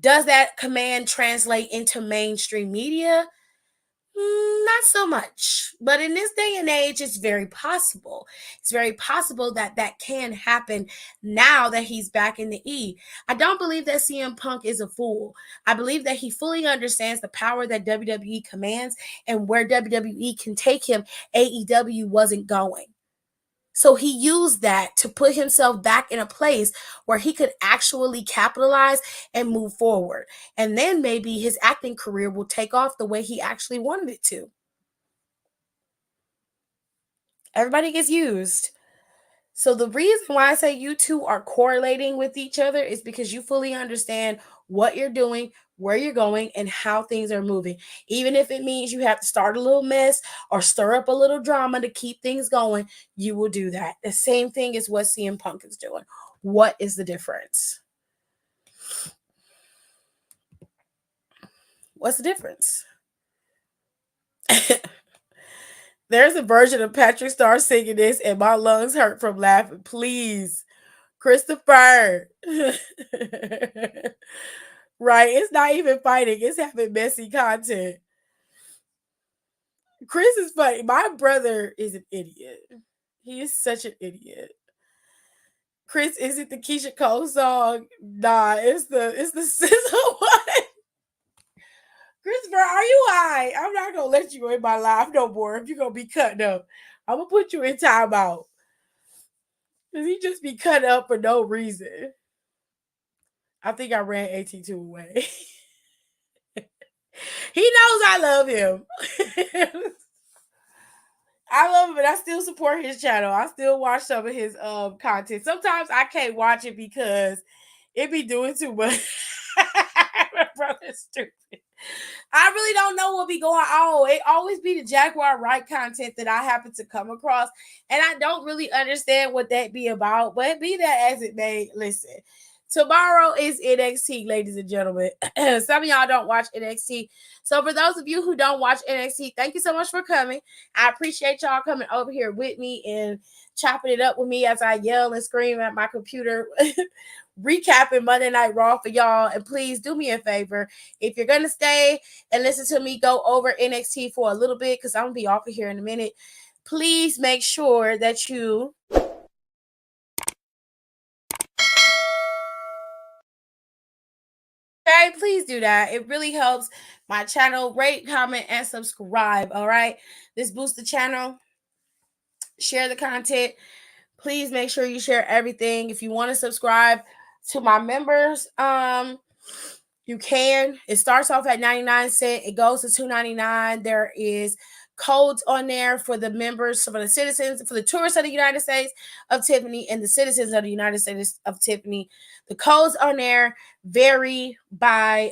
[SPEAKER 1] Does that command translate into mainstream media? Not so much. But in this day and age, it's very possible. It's very possible that that can happen now that he's back in the E. I don't believe that CM Punk is a fool. I believe that he fully understands the power that WWE commands and where WWE can take him. AEW wasn't going. So he used that to put himself back in a place where he could actually capitalize and move forward. And then maybe his acting career will take off the way he actually wanted it to. Everybody gets used. So the reason why I say you two are correlating with each other is because you fully understand what you're doing, where you're going, and how things are moving. Even if it means you have to start a little mess or stir up a little drama to keep things going, you will do that. The same thing is what CM Punk is doing. What is the difference? What's the difference? There's a version of Patrick Star singing this, and my lungs hurt from laughing. Please, Christopher. Right? It's not even fighting, it's having messy content. Chris is funny. My brother is an idiot. He is such an idiot. Chris, is it the Keisha Cole song? Nah, it's the SZA one. Christopher, are you high? I'm not gonna let you in my life no more if you're gonna be cutting up. I'm gonna put you in timeout. Cause he just be cut up for no reason. I think I ran AT2 away. He knows I love him. I love him, but I still support his channel. I still watch some of his content. Sometimes I can't watch it because it be doing too much. My brother's stupid. I really don't know what be going on. It always be the Jaguar Wright content that I happen to come across, and I don't really understand what that be about. But be that as it may, listen, Tomorrow is NXT, ladies and gentlemen. Some of y'all don't watch NXT. So for those of you who don't watch NXT, thank you so much for coming. I appreciate y'all coming over here with me and chopping it up with me as I yell and scream at my computer, recapping Monday Night Raw for y'all. And please do me a favor. If you're going to stay and listen to me go over NXT for a little bit, because I'm going to be off of here in a minute, please make sure that you... Okay, please do that. It really helps my channel. Rate, comment, and subscribe. All right. This boosts the channel. Share the content. Please make sure you share everything. If you want to subscribe to my members, you can. It starts off at 99 cents. It goes to $2.99. There is codes on there for the members, for the citizens, for the tourists of the United States of Tiffany and the citizens of the United States of Tiffany. The codes on there vary by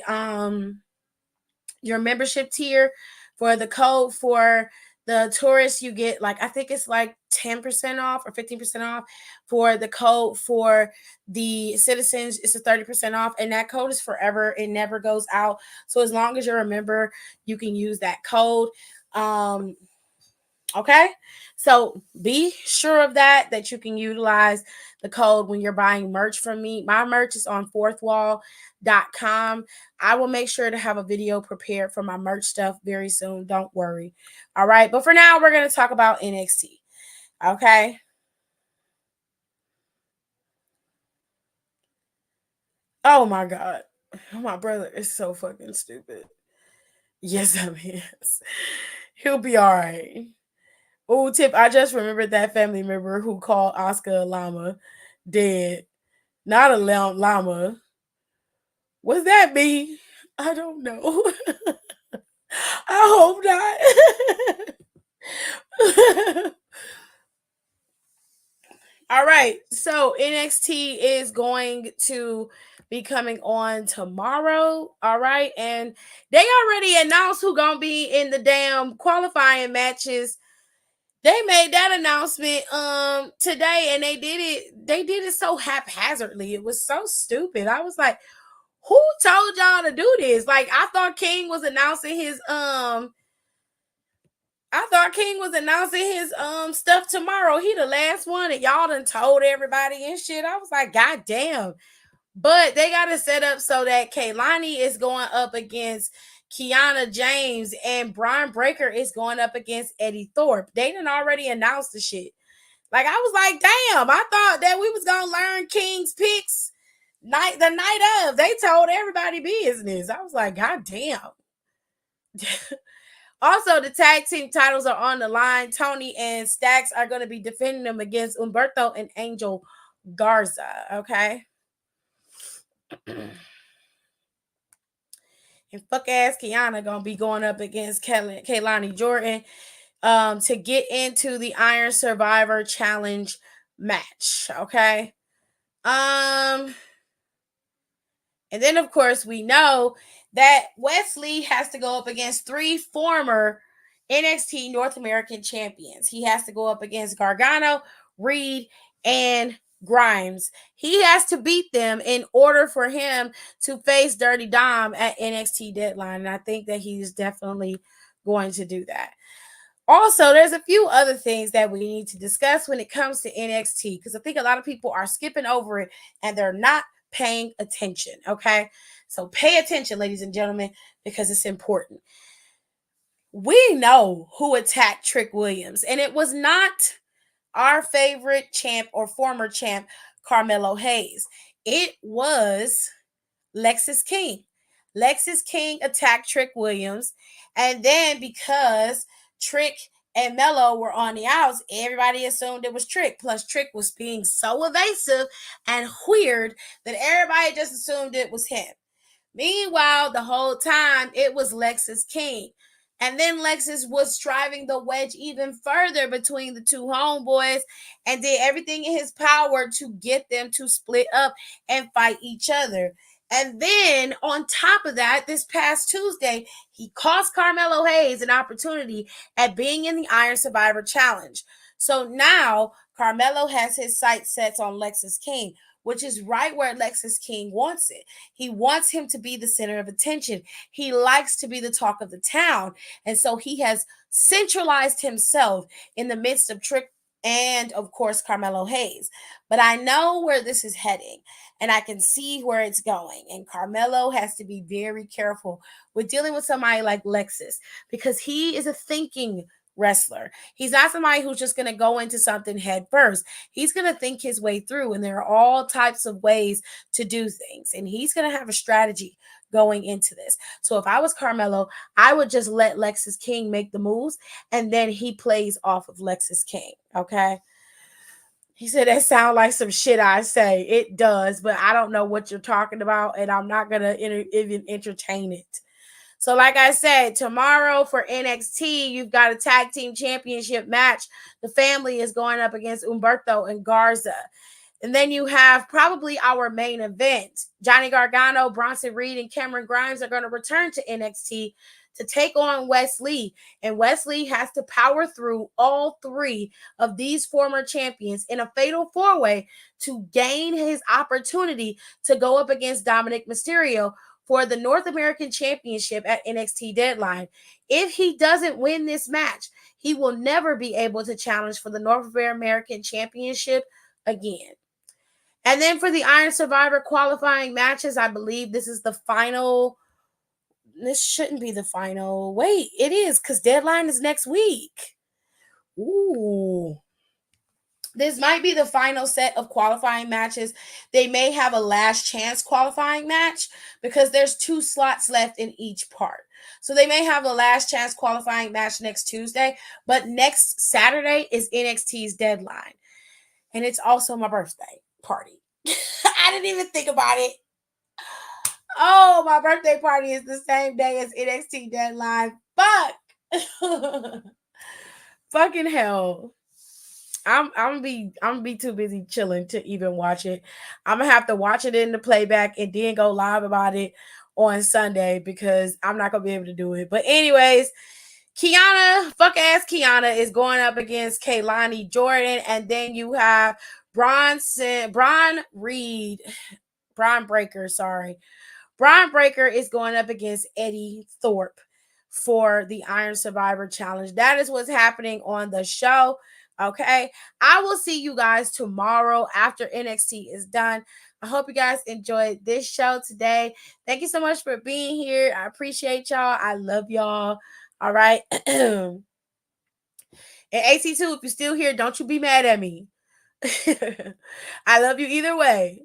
[SPEAKER 1] your membership tier. For the code for the tourists, you get I think it's 10% off or 15% off. For the code for the citizens, it's a 30% off, and that code is forever. It never goes out. So as long as you're a member, you can use that code. Okay, so be sure of that you can utilize the code when you're buying merch from me. My merch is on fourthwall.com. I will make sure to have a video prepared for my merch stuff very soon. Don't worry. All right, but for now, we're going to talk about NXT. Okay. Oh my God. My brother is so fucking stupid. Yes, I mean, he'll be all right. Oh, Tip, I just remembered that family member who called Oscar a llama dead. Not a llama. Was that me? I don't know. I hope not. All right. So NXT is going to be coming on tomorrow. All right. And they already announced who gonna be in the damn qualifying matches. They made that announcement today, and they did it so haphazardly. It was so stupid. I was like, who told y'all to do this? I thought King was announcing his stuff tomorrow. He the last one, and y'all done told everybody and shit. I was like, God damn. But they got it set up so that Kaylani is going up against Kiana James, and Brian Breaker is going up against Eddie Thorpe. They done already announced the shit. I was like, damn, I thought that we was gonna learn King's picks the night of. They told everybody business. I was like, God damn. Also, the tag team titles are on the line. Tony and Stacks are going to be defending them against Humberto and Angel Garza. Okay. And fuck ass Kiana gonna be going up against Kaylani Jordan to get into the Iron Survivor Challenge match. Okay. And then of course we know that Wesley has to go up against 3 former NXT North American champions. He has to go up against Gargano, Reed, and Grimes. He has to beat them in order for him to face Dirty Dom at NXT Deadline. And I think that he's definitely going to do that. Also, there's a few other things that we need to discuss when it comes to NXT, because I think a lot of people are skipping over it and they're not paying attention. Okay. So pay attention, ladies and gentlemen, because it's important. We know who attacked Trick Williams, and it was not our favorite champ or former champ, Carmelo Hayes. It was Lexis King. Lexis King attacked Trick Williams, and then because Trick and Mello were on the outs, everybody assumed it was Trick. Plus, Trick was being so evasive and weird that everybody just assumed it was him. Meanwhile, the whole time, it was Lexis King. And then Lexis was driving the wedge even further between the two homeboys and did everything in his power to get them to split up and fight each other. And then on top of that, this past Tuesday, he cost Carmelo Hayes an opportunity at being in the Iron Survivor Challenge. So now Carmelo has his sights set on Lexis King, which is right where Lexis King wants it. He wants him to be the center of attention. He likes to be the talk of the town. And so he has centralized himself in the midst of Trick and, of course, Carmelo Hayes. But I know where this is heading and I can see where it's going. And Carmelo has to be very careful with dealing with somebody like Lexis because he is a thinking wrestler. He's not somebody who's just going to go into something head first. He's going to think his way through, and there are all types of ways to do things. And he's going to have a strategy going into this. So if I was Carmelo, I would just let Lexis King make the moves, and then he plays off of Lexis King. Okay. He said, that sounds like some shit I say. It does, but I don't know what you're talking about, and I'm not going to even entertain it. So like I said, tomorrow for NXT, you've got a tag team championship match. The family is going up against Humberto and Garza. And then you have probably our main event. Johnny Gargano, Bronson Reed, and Cameron Grimes are going to return to NXT to take on Wes Lee. And Wes Lee has to power through all three of these former champions in a fatal four-way to gain his opportunity to go up against Dominic Mysterio for the North American Championship at NXT Deadline. If he doesn't win this match, he will never be able to challenge for the North American Championship again. And then for the Iron Survivor qualifying matches, I believe this is the final. This shouldn't be the final. Wait, it is, because Deadline is next week. Ooh. This might be the final set of qualifying matches. They may have a last chance qualifying match because there's 2 slots left in each part. So they may have a last chance qualifying match next Tuesday, but next Saturday is NXT's Deadline. And it's also my birthday party. I didn't even think about it. Oh, my birthday party is the same day as NXT Deadline. Fuck. Fucking hell. I'm gonna be too busy chilling to even watch it. I'm gonna have to watch it in the playback and then go live about it on Sunday because I'm not gonna be able to do it. But anyways, Kiana, fuck ass Kiana, is going up against Kaylani Jordan, and then you have Braun Breaker is going up against Eddie Thorpe for the Iron Survivor Challenge. That is what's happening on the show. Okay. I will see you guys tomorrow after NXT is done. I hope you guys enjoyed this show today. Thank you so much for being here. I appreciate y'all. I love y'all. All right. And AC2, if you're still here, don't you be mad at me. I love you either way.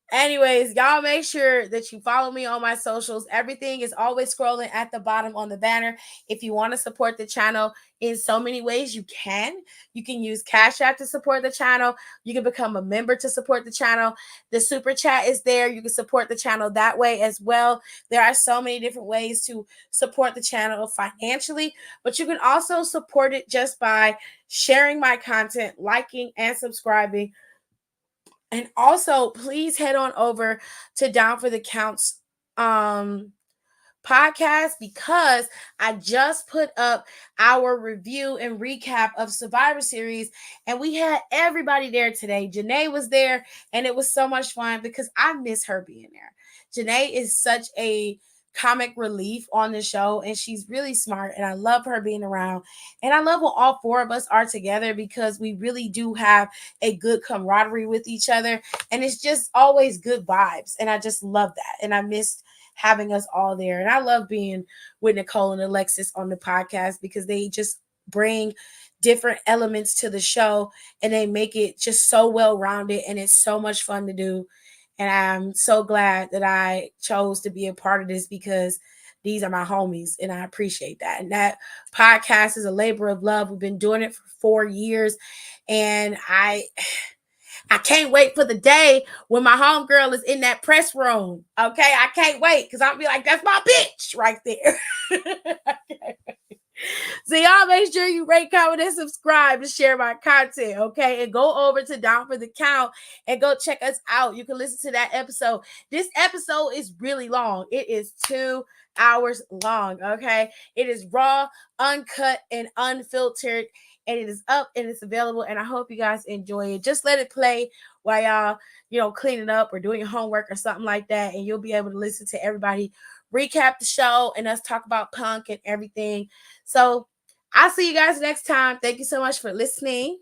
[SPEAKER 1] Anyways, y'all make sure that you follow me on my socials. Everything is always scrolling at the bottom on the banner. If you want to support the channel in so many ways, you can. You can use Cash App to support the channel. You can become a member to support the channel. The super chat is there. You can support the channel that way as well. There are so many different ways to support the channel financially, but you can also support it just by sharing my content, liking, and subscribing. And also, please head on over to Down for the Counts podcast because I just put up our review and recap of Survivor Series, and we had everybody there today. Janae was there, and it was so much fun because I miss her being there. Janae is such a comic relief on the show, and she's really smart, and I love her being around. And I love when all 4 of us are together because we really do have a good camaraderie with each other, and it's just always good vibes, and I just love that. And I missed having us all there, and I love being with Nicole and Alexis on the podcast because they just bring different elements to the show, and they make it just so well-rounded, and it's so much fun to do. And I'm so glad that I chose to be a part of this because these are my homies, and I appreciate that. And that podcast is a labor of love. We've been doing it for 4 years, and I can't wait for the day when my homegirl is in that press room. Okay, I can't wait because I'll be like, that's my bitch right there. So y'all make sure you rate, comment, and subscribe to share my content, okay? And go over to Down for the Count and go check us out. You can listen to that episode. This episode is really long. It is 2 hours long, okay? It is raw, uncut, and unfiltered. and it is up and it's available. And I hope you guys enjoy it. Just let it play while y'all, cleaning up or doing your homework or something like that. And you'll be able to listen to everybody recap the show and us talk about Punk and everything. So I'll see you guys next time. Thank you so much for listening.